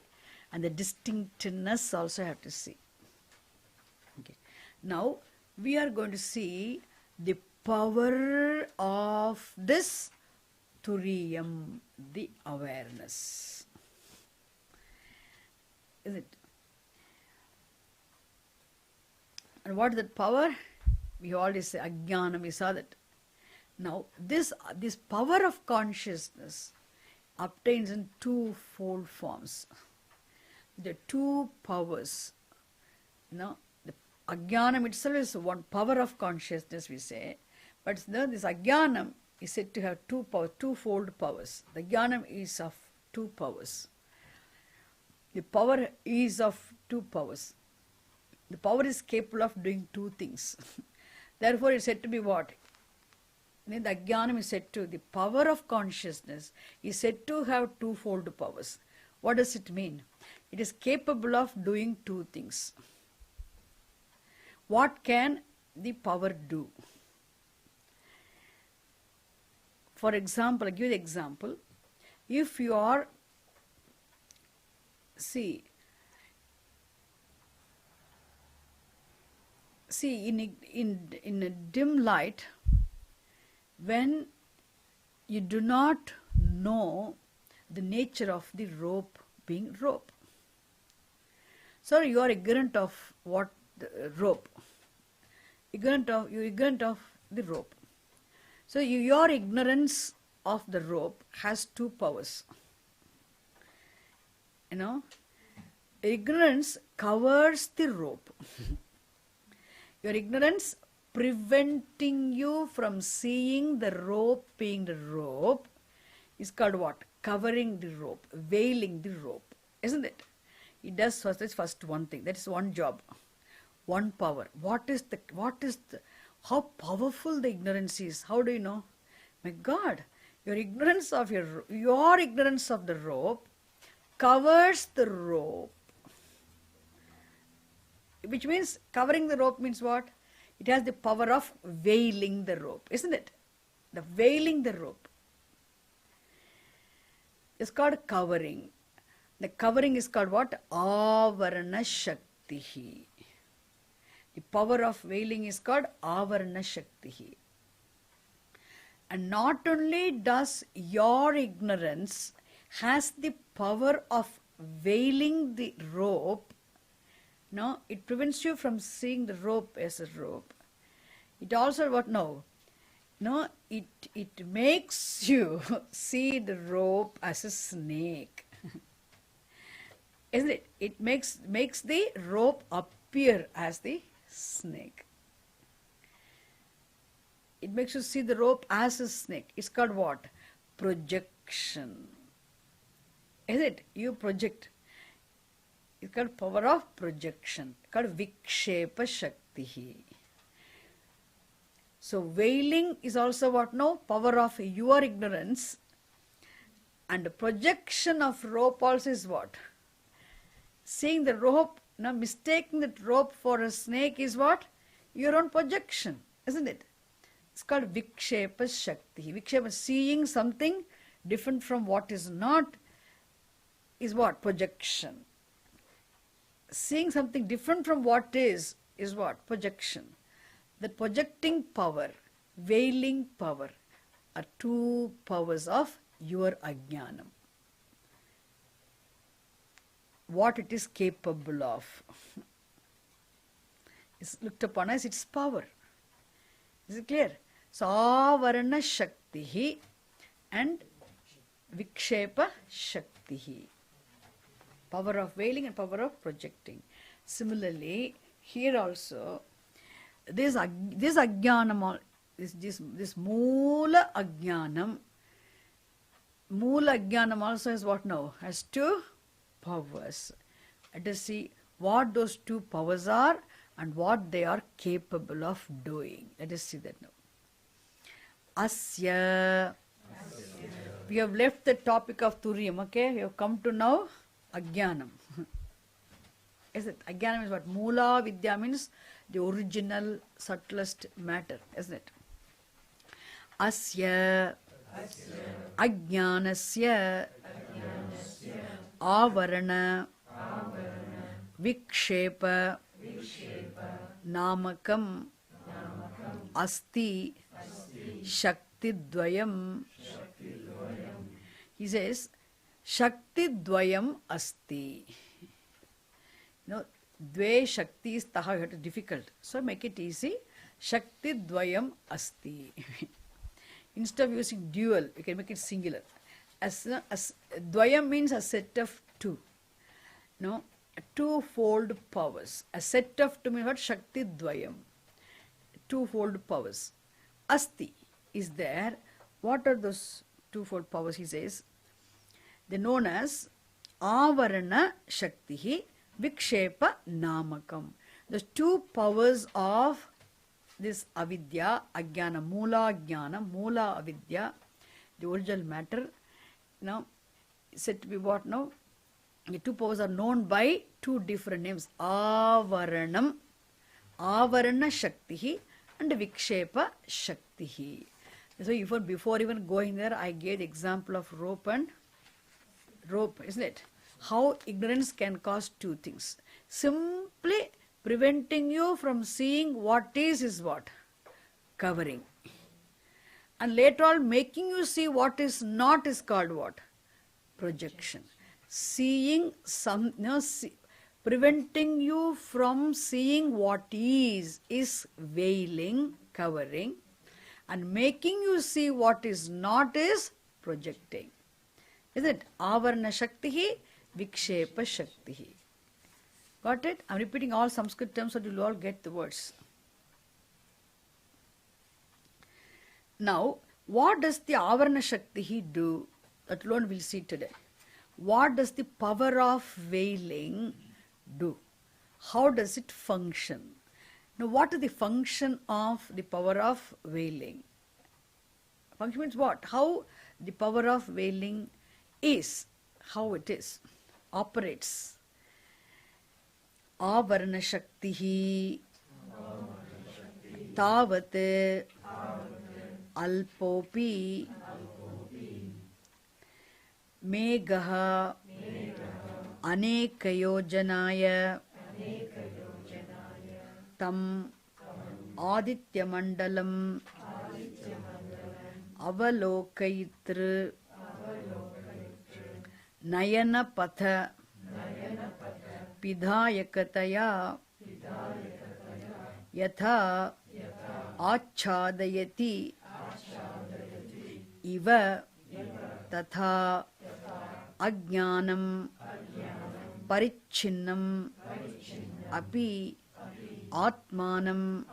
and the distinctness also have to see. Okay. Now we are going to see the power of this Turiyam, the awareness. Is it? And what is that power? We already say Ajnana, we saw that. Now this power of consciousness obtains in two-fold forms. The two powers. The Ajnanam itself is one power of consciousness, we say, but this Ajnanam is said to have two-fold powers. The Jnanam is of two powers. The power is of two powers. The power is capable of doing two things. Therefore, it is said to be what? The Ajnanam is said to, the power of consciousness is said to have two-fold powers. What does it mean? It is capable of doing two things. What can the power do? For example, I'll give you the example. If you are, see in a dim light, when you do not know the nature of the rope being rope. So you are ignorant of what the rope. You're ignorant of the rope. So your ignorance of the rope has two powers. Ignorance covers the rope. Your ignorance preventing you from seeing the rope being the rope is called what? Covering the rope, veiling the rope, isn't it? It does first one thing. That is one job, one power. How powerful the ignorance is? How do you know? My God, your ignorance of the rope covers the rope. Which means covering the rope means what? It has the power of veiling the rope, isn't it? The veiling the rope. It's called covering. The covering is called what? Avarana Shaktihi. The power of veiling is called Avarana Shaktihi. And not only does your ignorance has the power of veiling the rope, no, it prevents you from seeing the rope as a rope. It also what? No, it makes you see the rope as a snake. Isn't it? It makes the rope appear as the snake. It makes you see the rope as a snake. It's called what? Projection. Is it? You project. It's called power of projection. It's called Vikshepa Shaktihi. So veiling is also what? No, power of your ignorance And the projection of rope also is what? Seeing the rope, now mistaking that rope for a snake is what? Your own projection, isn't it? It's called Vikshepa Shakti. Vikshepa, seeing something different from what is not, is what? Projection. Seeing something different from what is what? Projection. The projecting power, veiling power, are two powers of your ajnanam. What it is capable of is looked upon as its power. Is it clear? So, Avarana Shaktihi and Vikshepa Shaktihi. Power of veiling and power of projecting. Similarly, here also, this ajnanam, this Moola Ajnanam. Moola Ajnanam also has what now? Has two powers. Let us see what those two powers are and what they are capable of doing. Let us see that now. Asya. We have left the topic of Turiyam, okay? We have come to now Ajnanam. Is it? Ajnanam is what? Moola Vidya means the original, subtlest matter, isn't it? Asya Ajnanasya Avarana Vikshepa Namakam Asti Shakti Dvayam. He says, Shakti Dvayam Asti. Dve Shakti is taha, it is difficult. So make it easy. Shakti Dvayam Asti. Instead of using dual, we can make it singular. As Dvayam means a set of two. No, twofold powers. A set of two means what? Shakti Dvayam. Twofold powers. Asti is there. What are those twofold powers? He says, they're known as Avarana Shaktihi Vikshepa Namakam. The two powers of this avidya, ajnana, moola avidya, the original matter, now said to be what now? The two powers are known by two different names. Avaranam, Avarana Shaktihi and Vikshepa Shaktihi. So even before even going there, I gave the example of rope, isn't it? How ignorance can cause two things. Simply preventing you from seeing what is what? Covering. And later on making you see what is not is called what? Projection. Seeing some, preventing you from seeing what is veiling, covering, and making you see what is not is projecting. Is it? Avarana Shaktihi, Vikshepa Shaktihi. Got it? I'm repeating all Sanskrit terms so you'll all get the words. Now, what does the Avarana Shaktihi do? That alone we'll see today. What does the power of veiling do? How does it function? Now, what is the function of the power of veiling? Function means what? How the power of veiling is, how it is, operates. Avarana Shaktihi Tavat Alpopi Megha Anekayojanaya Tam Aditya Mandalam Avalokayitr Nayana Patha Pidhayakataya Yatha Achadayati Iva Tatha Ajnanam Parichinnam Api Atmanam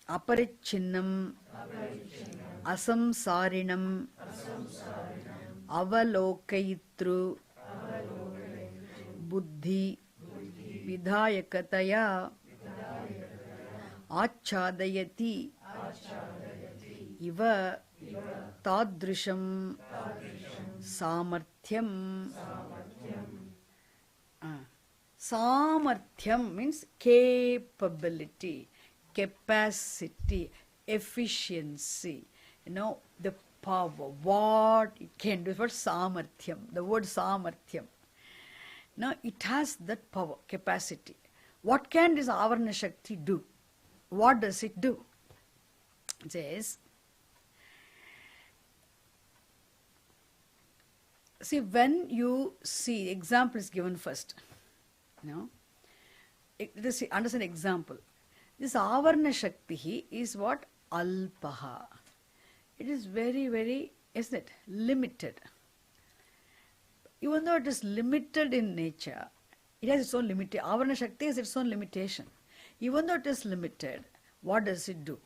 Aparichinnam Asamsarinam Avalokayitru Buddhi Vidhayakataya Achadayati Iva Tadrisham Samarthyam. Samarthyam means capability, capacity, efficiency. The power, what it can do. What samarthyam, the word samarthyam. Now it has that power, capacity. What can this Avarana Shakti do? What does it do? It says, see, when you see, example is given first. Understand example. This Avarana Shakti is what? Alpaha. It is very, very, isn't it? Limited. Even though it is limited in nature, it has its own limitation. Avarana Shakti has its own limitation. Even though it is limited, what does it do?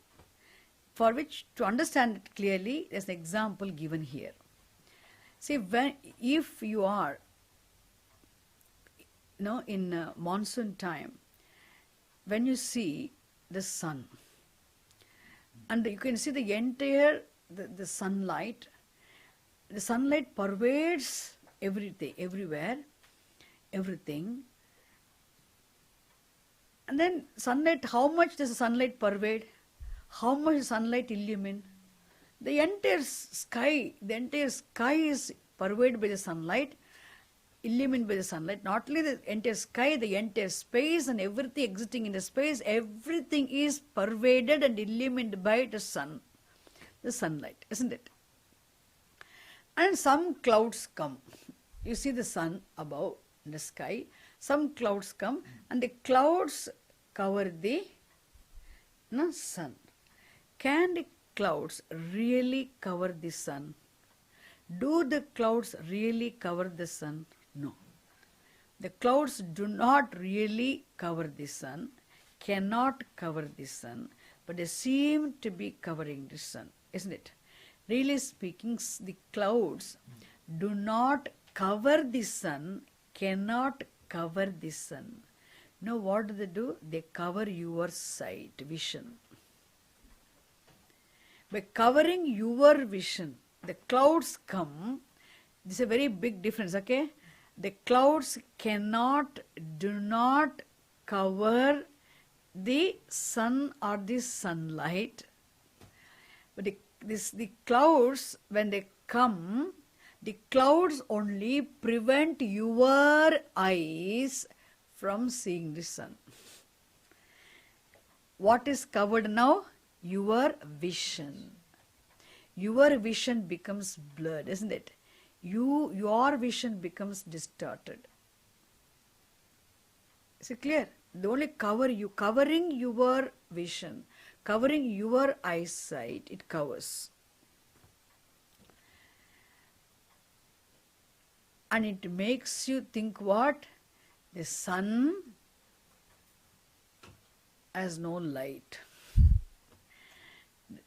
For which, to understand it clearly, there's an example given here. See, if you are, in monsoon time, when you see the sun, and you can see the entire, the sunlight pervades everything, everywhere, everything. And then sunlight, how much does the sunlight pervade? How much sunlight illumine? The entire sky is pervaded by the sunlight, illumined by the sunlight. Not only the entire sky, the entire space and everything existing in the space, everything is pervaded and illumined by the sunlight, isn't it? And some clouds come. You see the sun above in the sky. Some clouds come and the clouds cover the sun. Can the clouds really cover the sun? Do the clouds really cover the sun? No. The clouds do not really cover the sun, cannot cover the sun, but they seem to be covering the sun, isn't it? Really speaking, the clouds do not cover the sun, cannot cover the sun. Now what do they do? They cover your sight, vision. By covering your vision, the clouds come. This is a very big difference, okay? The clouds do not cover the sun or the sunlight. But the clouds, when they come, the clouds only prevent your eyes from seeing the sun. What is covered now? Your vision. Your vision becomes blurred, isn't it? Your vision becomes distorted. Is it clear? They only covering your vision, covering your eyesight, it covers. And it makes you think what? The sun has no light.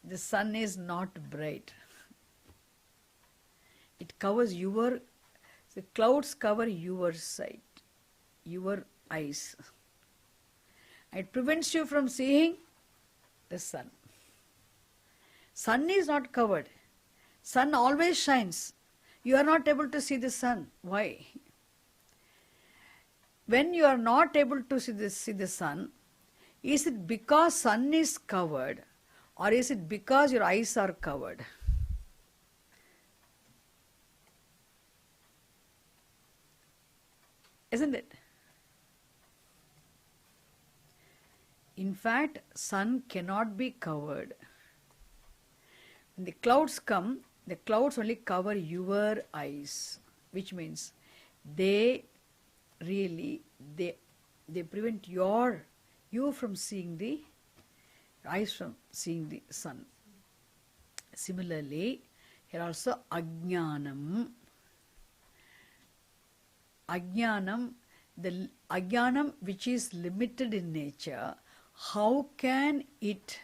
The sun is not bright. It covers the clouds cover your sight, your eyes. It prevents you from seeing the sun. Sun is not covered. Sun always shines. You are not able to see the sun. Why? When you are not able to see the sun, is it because sun is covered or is it because your eyes are covered? Isn't it? In fact, sun cannot be covered. When the clouds come, the clouds only cover your eyes, which means they prevent you from seeing the eyes from seeing the sun. Similarly, here also ajnanam. The ajnanam which is limited in nature, how can it,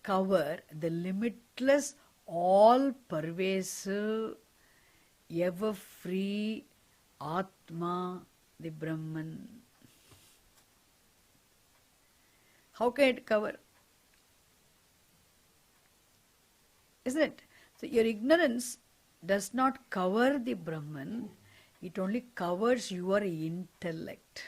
cover the limitless, all-pervasive, ever-free Atma, the Brahman? How can it cover? isn't it? So your ignorance does not cover the Brahman, it only covers your intellect.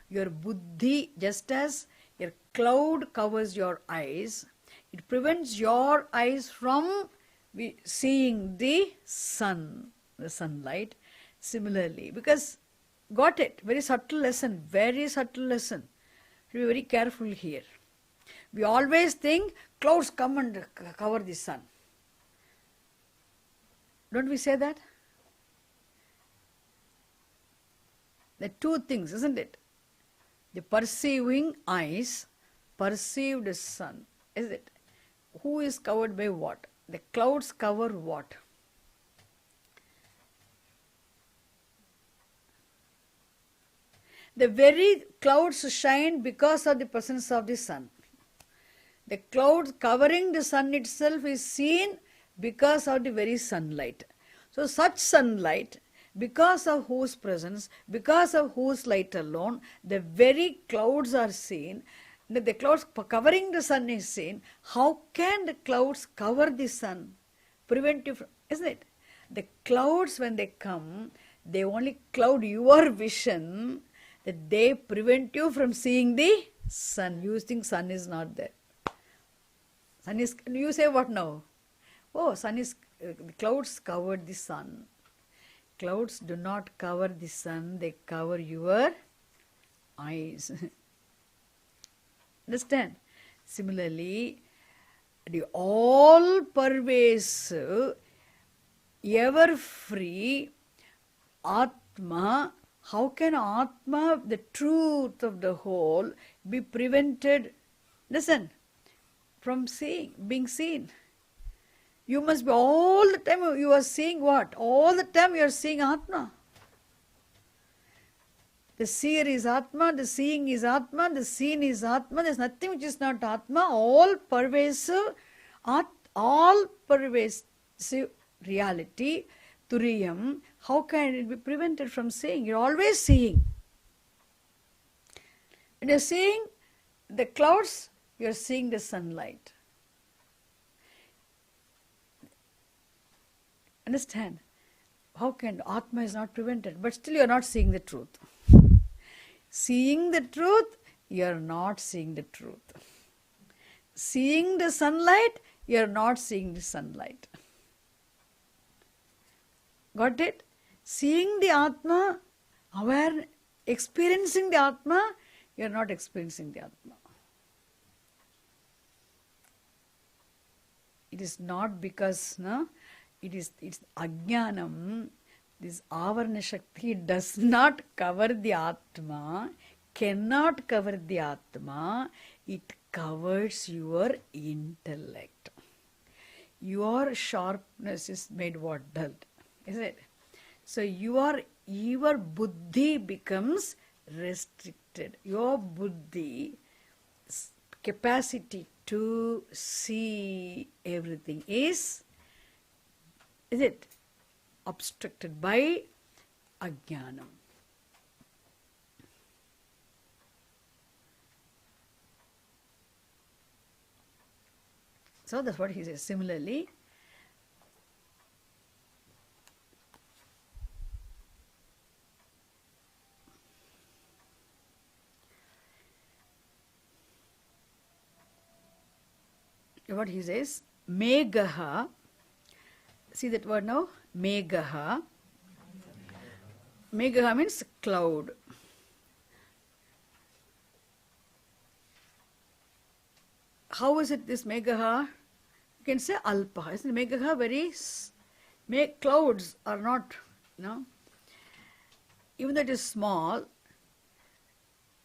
Your buddhi, just as your cloud covers your eyes, it prevents your eyes from seeing the sun, the sunlight. Similarly, because got it, very subtle lesson, very subtle lesson. Be very careful here. We always think clouds come and cover the sun. Don't we say that? The two things, isn't it? The perceiving eyes perceive the sun, is it? Who is covered by what? The clouds cover what? The very clouds shine because of the presence of the sun. The clouds covering the sun itself is seen because of the very sunlight. So such sunlight, because of whose presence, because of whose light alone, the very clouds are seen. The clouds covering the sun is seen. How can the clouds cover the sun? Prevent you from, isn't it? The clouds, when they come, they only cloud your vision, that they prevent you from seeing the sun. You think sun is not there. Sun is, you say what now? Oh, sun is, the clouds cover the sun. Clouds do not cover the sun, they cover your eyes. Understand? Similarly, the all-pervasive, ever-free Atma, how can Atma, the truth of the whole, be prevented, listen, from seeing, being seen? You must be all the time you are seeing what? All the time you are seeing Atma. The seer is Atma, the seeing is Atma, the seen is Atma. There is nothing which is not Atma. All pervasive reality, Turiyam. How can it be prevented from seeing? You are always seeing. When you are seeing the clouds, you are seeing the sunlight. Understand? How can Atma is not prevented? But still you are not seeing the truth. Seeing the truth, you are not seeing the truth. Seeing the sunlight, you are not seeing the sunlight. Got it? Seeing the Atma, aware, experiencing the Atma, you are not experiencing the Atma. It is not because, no, it's Ajnanam, this Avarana Shakti does not cover the Atma, cannot cover the Atma, it covers your intellect. Your sharpness is made what? Dull, isn't it? So your buddhi becomes restricted. Your buddhi capacity to see everything is it obstructed by Ajnanam. So that's what he says. Similarly, what he says, Megaha, see that word now? Megaha. Megaha means cloud. How is it this Megaha? You can say Alpa. Isn't Megaha very... clouds are not, even though it is small.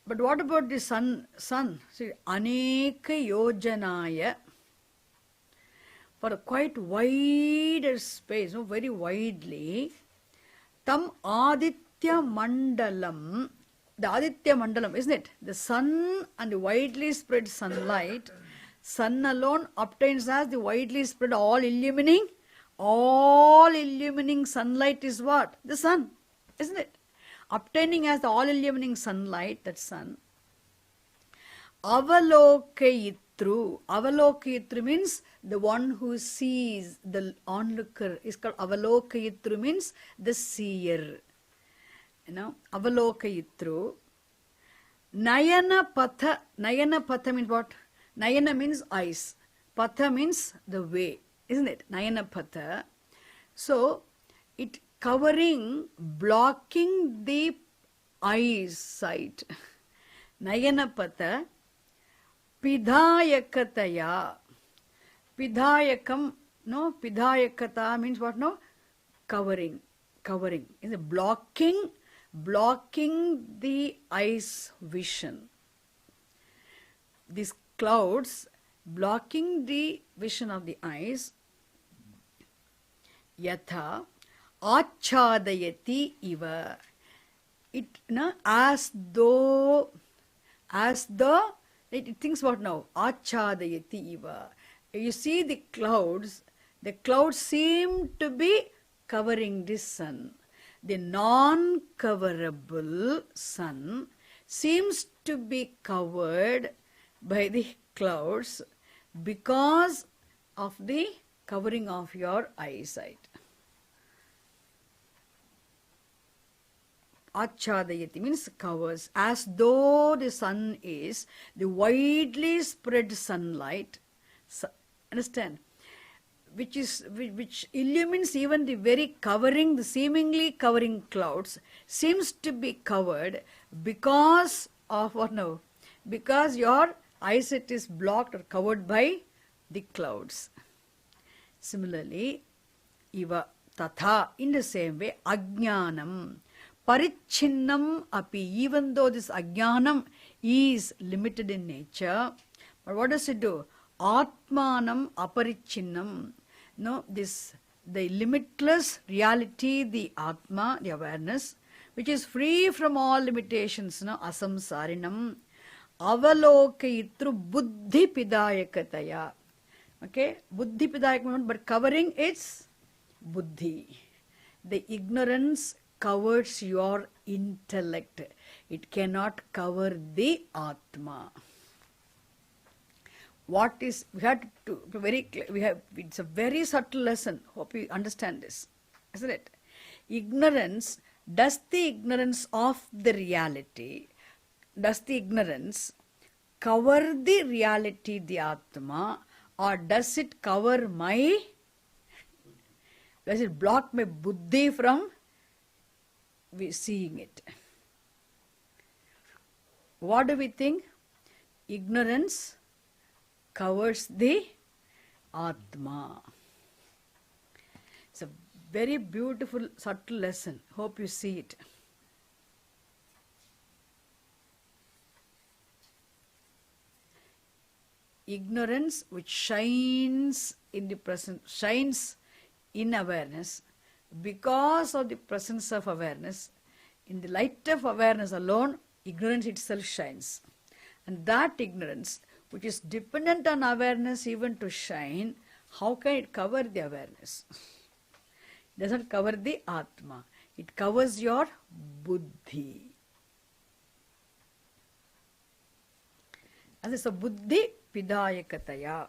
But what about the sun? See, Aneka Yojanaya. For a quite wider space, very widely, Tam Aditya Mandalam, the Aditya Mandalam, isn't it? The sun and the widely spread sunlight, sun alone obtains as the widely spread all illumining sunlight is what? The sun, isn't it? Obtaining as the all illumining sunlight, that sun. Avalokayitva Avalokayitru. Avalokayitru means the one who sees, the onlooker is called Avalokayitru, means the seer. Avalokayitru. Nayana Patha means what? Nayana means eyes. Patha means the way, isn't it? Nayana Patha. So, it covering, blocking the eyes sight. Nayana Patha. Pidhayakataya. Pidhayakam, no? Pidhayakata means what, no? Covering. Is it blocking the eyes vision. These clouds blocking the vision of the eyes. Yatha achadayati iva. It, as though it thinks what now? Achadayati iva. You see the clouds seem to be covering the sun. The non-coverable sun seems to be covered by the clouds because of the covering of your eyesight. Achadayati means covers, as though the sun is the widely spread sunlight. Understand? Which illumines even the very covering, the seemingly covering clouds, seems to be covered because of what now? Because your eyesight is blocked or covered by the clouds. Similarly, iva tatha, in the same way, ajnanam, parichinnam api, even though this ajnanam is limited in nature, but what does it do? Atmanam aparichinnam. No, the limitless reality, the Atma, the awareness, which is free from all limitations, asamsarinam, avalokayitru buddhi pidayakataya. Okay, buddhi pidayakataya, but covering its buddhi. The ignorance covers your intellect. It cannot cover the Atma. What is, we have to it's a very subtle lesson. Hope you understand this, isn't it? Ignorance, does the ignorance of the reality, does the ignorance cover the reality, the Atma, or does it cover does it block my buddhi from seeing it? What do we think? Ignorance covers the Atma. It's a very beautiful, subtle lesson. Hope you see it. Ignorance which shines in the present, shines in awareness, because of the presence of awareness, in the light of awareness alone, ignorance itself shines. And that ignorance, which is dependent on awareness even to shine, how can it cover the awareness? It doesn't cover the Atma. It covers your buddhi. As it's a buddhi pidayakataya.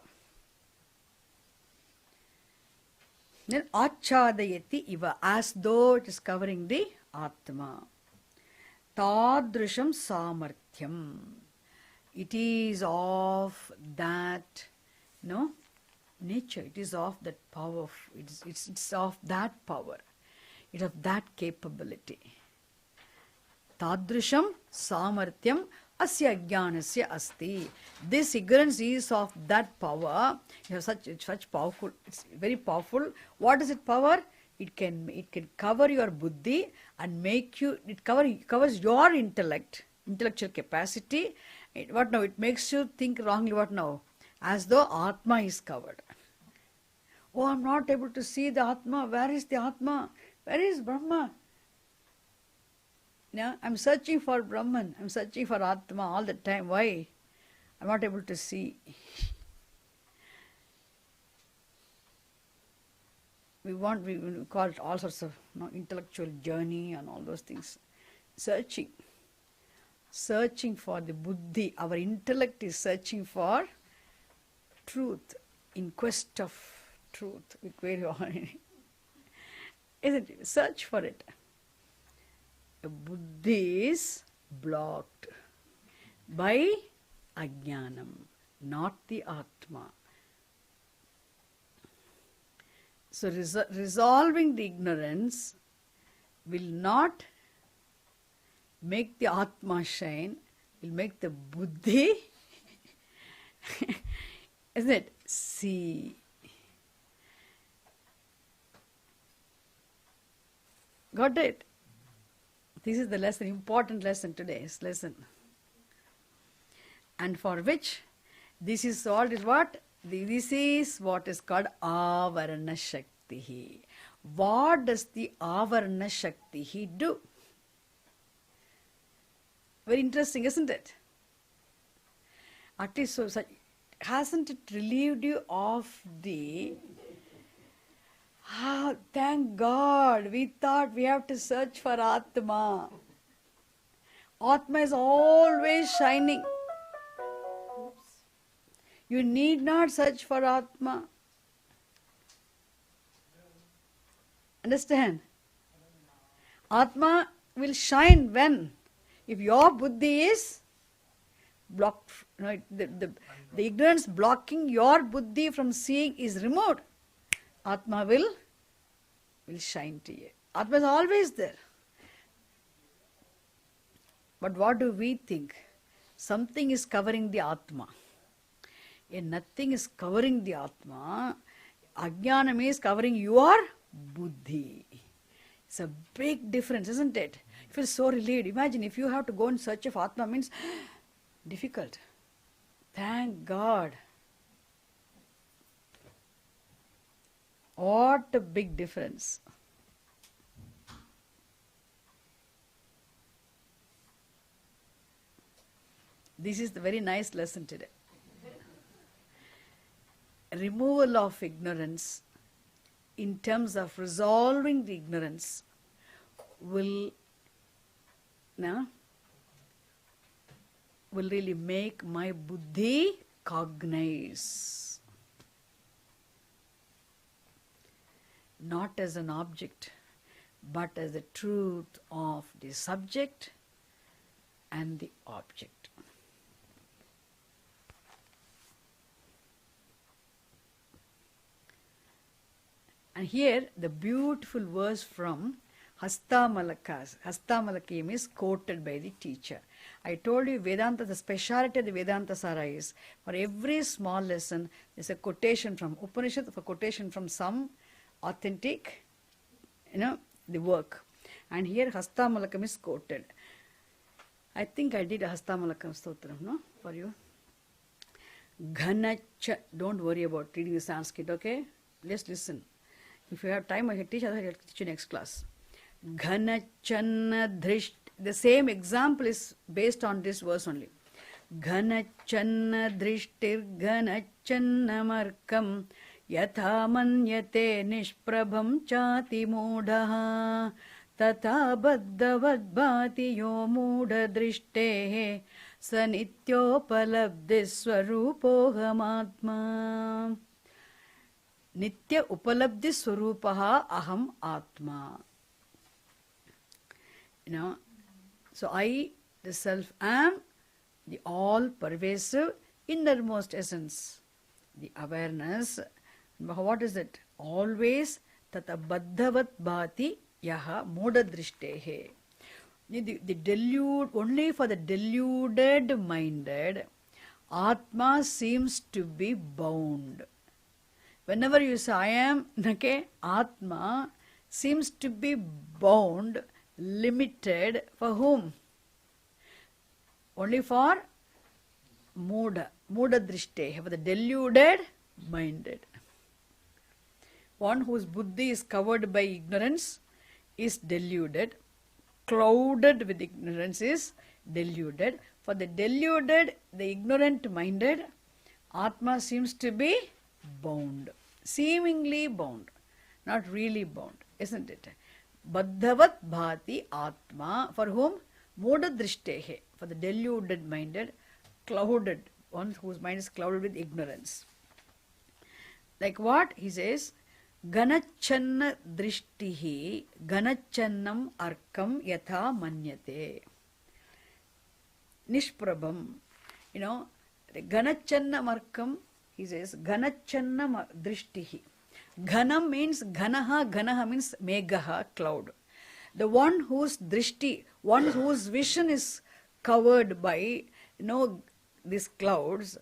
Then achadayati iva, as though it is covering the Atma. Tadrisham samarthyam. It is of that, nature. It is of that power. It's of that power. It's of that capability. Tadrisham samarthyam asya jnanasya asti. This ignorance is of that power. You have such powerful. It's very powerful. What is it power? It can cover your buddhi and make you. It covers your intellectual capacity. What now? It makes you think wrongly. What now? As though Atma is covered. Oh, I'm not able to see the Atma. Where is the Atma? Where is Brahma? Yeah, I'm searching for Brahman. I'm searching for Atma all the time. Why? I'm not able to see. We call it all sorts of intellectual journey and all those things. Searching for the buddhi. Our intellect is searching for truth, in quest of truth, isn't it? Search for it. The buddhi is blocked by ajnanam, not the Atma. So resolving the ignorance will not make the Atma shine, will make the buddhi, isn't it? See. Got it? This is the lesson, important lesson, today's lesson. And for which this is all is what? This is what is called Avarana Shakti. What does the Avarana Shakti do? Very interesting, isn't it? At least so, hasn't it relieved you of the thank God, we thought we have to search for Atma. Atma is always shining. You need not search for Atma. Understand? Atma will shine when? If your buddhi is blocked, the ignorance blocking your buddhi from seeing is removed, Atma will shine to you. Atma is always there. But what do we think? Something is covering the Atma. And nothing is covering the Atma. Ajnanam is covering your buddhi. It's a big difference, isn't it? You feel so relieved. Imagine if you have to go in search of Atma, means difficult. Thank God. What a big difference. This is the very nice lesson today. Removal of ignorance in terms of resolving the ignorance will really make my buddhi cognize, not as an object, but as the truth of the subject and the object. And here the beautiful verse from Hastamalakam is quoted by the teacher. I told you Vedanta, the speciality of the Vedanta Sara is, for every small lesson, there's a quotation from Upanishad, a quotation from some authentic, the work. And here Hastamalakam is quoted. I think I did a Hastamalakam Stotram, no, for you. Ghanacha, don't worry about reading the Sanskrit, okay? Just listen. If you have time, I can teach, otherwise I will teach you next class. Ghanachanna drisht. The same example is based on this verse only. Ghanachanna drishtir ghanachanna markam yatha manyate nishprabham chati moodhaha tata baddhavad bhati yo moodha drishte sanityopalabdhi swarupohamatma. Nitya upalabdhi swarupaha aham atma. So I, the self, am the all-pervasive innermost essence, the awareness. What is it? Always tata baddhavat bhati yaha moda drishtehe. The delude, only for the deluded minded, Atma seems to be bound. Whenever you say I am, Atma seems to be bound, limited for whom? Only for Muda Drishte, for the deluded minded. One whose buddhi is covered by ignorance is deluded, clouded with ignorance is deluded. For the deluded, the ignorant minded, Atma seems to be bound, seemingly bound, not really bound, isn't it? Baddhavat bhati Atma, for whom? Moda drishtehe, for the deluded minded, clouded, one whose mind is clouded with ignorance. Like what? He says, Ganachanna drishtihi ganachannam arkam yatha manyate. Nishprabham. You know, Ganachanna markam, he says, Ganachanna drishtihi. Ghanam means Ghanaha, Ghanaha means Meghaha, cloud. The one whose drishti, one whose vision is covered by, these clouds,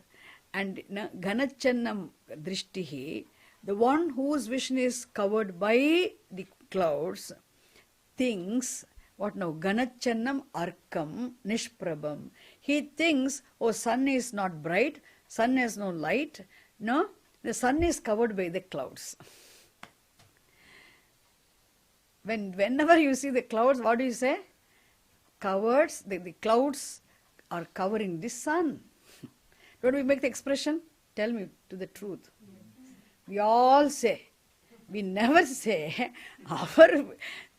and Ganachannam drishtihi, the one whose vision is covered by the clouds, thinks, what now? Ganachannam arkam nishprabham. He thinks, oh, sun is not bright, sun has no light. No, the sun is covered by the clouds. Whenever you see the clouds, what do you say? The clouds are covering the sun. Don't we make the expression? Tell me to the truth. We all say. We never say our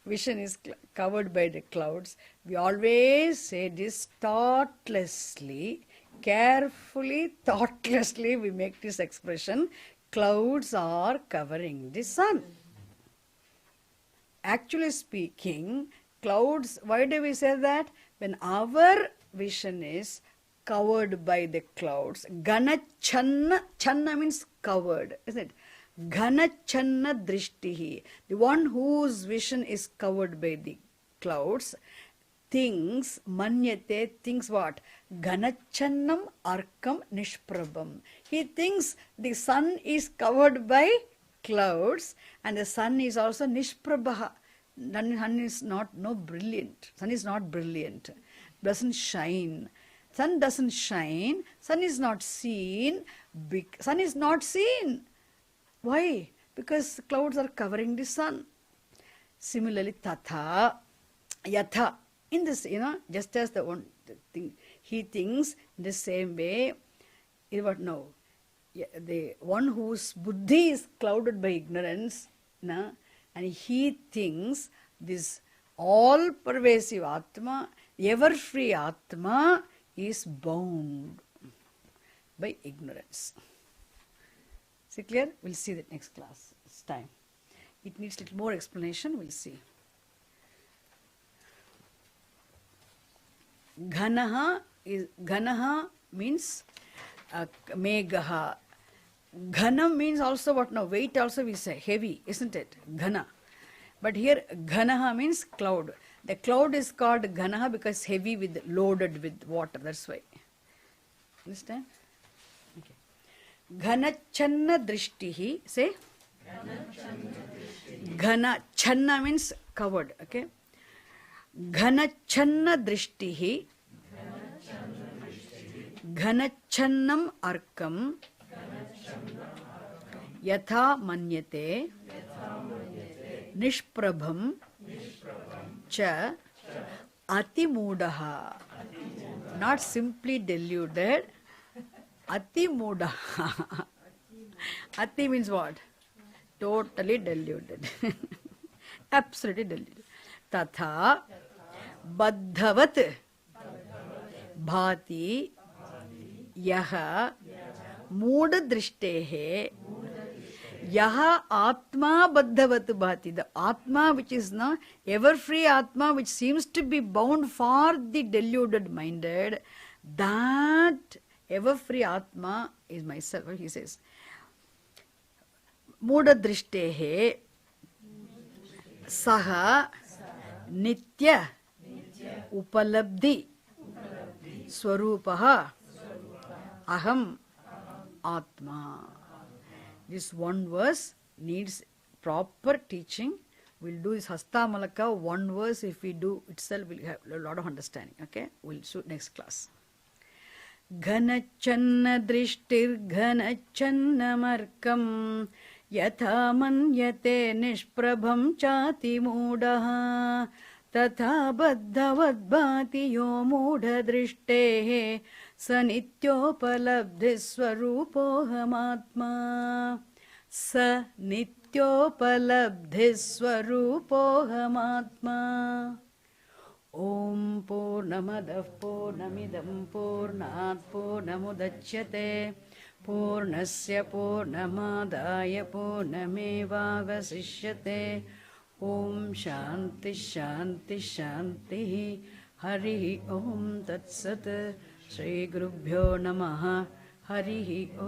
vision is covered by the clouds. We always say this thoughtlessly, carefully, thoughtlessly we make this expression. Clouds are covering the sun. Actually speaking, clouds, why do we say that? When our vision is covered by the clouds, Ganachanna, Channa means covered, isn't it? Ganachanna drishtihi, the one whose vision is covered by the clouds, thinks, manyate, thinks what? Ganachannam arkam nishprabham. He thinks the sun is covered by clouds and the sun is also nishprabha. Sun is not brilliant. Sun is not brilliant. Doesn't shine. Sun doesn't shine. Sun is not seen. Sun is not seen. Why? Because clouds are covering the sun. Similarly, tatha, yatha. In this, just as the one thing, he thinks in the same way. What now? The one whose buddhi is clouded by ignorance, and he thinks this all-pervasive Atma, ever-free Atma, is bound by ignorance. See clear? We'll see that next class. It's time. It needs a little more explanation. We'll see. Ghanaha means Meghaha. Ghanam means also what now? Weight also we say, heavy, isn't it? Ghana. But here Ghanaha means cloud. The cloud is called Ghanaha because heavy loaded with water. That's why. Understand? Okay. Ghanachanna drishtihi. Say. Ghana. Channa means covered. Okay. Ghanachanna drishtihi. Ghanachannam arkam. Yatha manyate. Nishprabham. Cha. Atimudaha. Not simply deluded. Atimudaha. Ati means what? Totally deluded. Absolutely deluded. Tatha baddhavat bhati yaha moodadrishtehe yaha atma baddhavat bhati. The atma which is now ever-free atma which seems to be bound for the deluded minded, that ever-free atma is myself, he says. Moodadrishtehe saha nitya upalabdhi swarupaha aham atma. This one verse needs proper teaching. We'll do this Hasta Malaka, one verse. If we do itself, we'll have a lot of understanding. Okay? We'll see next class. Ghanachanna drishtir ghanachanna markam yatha manyate nishprabham chati moodaha tatha baddhavad bhati yo moodha drishte sa nityopalabdhi swarupohamatma sa nityopalabdhi swarupohamatma. Om Purnamadah Purnamidam Purnat Purnamudachyate पूर्णस्य पूर्णमादाय पूर्णमेवावशिष्यते। ॐ शान्ति शान्ति शान्तिः। हरिः ॐ तत्सत्। श्रीगुरुभ्यो नमः। हरिः ॐ।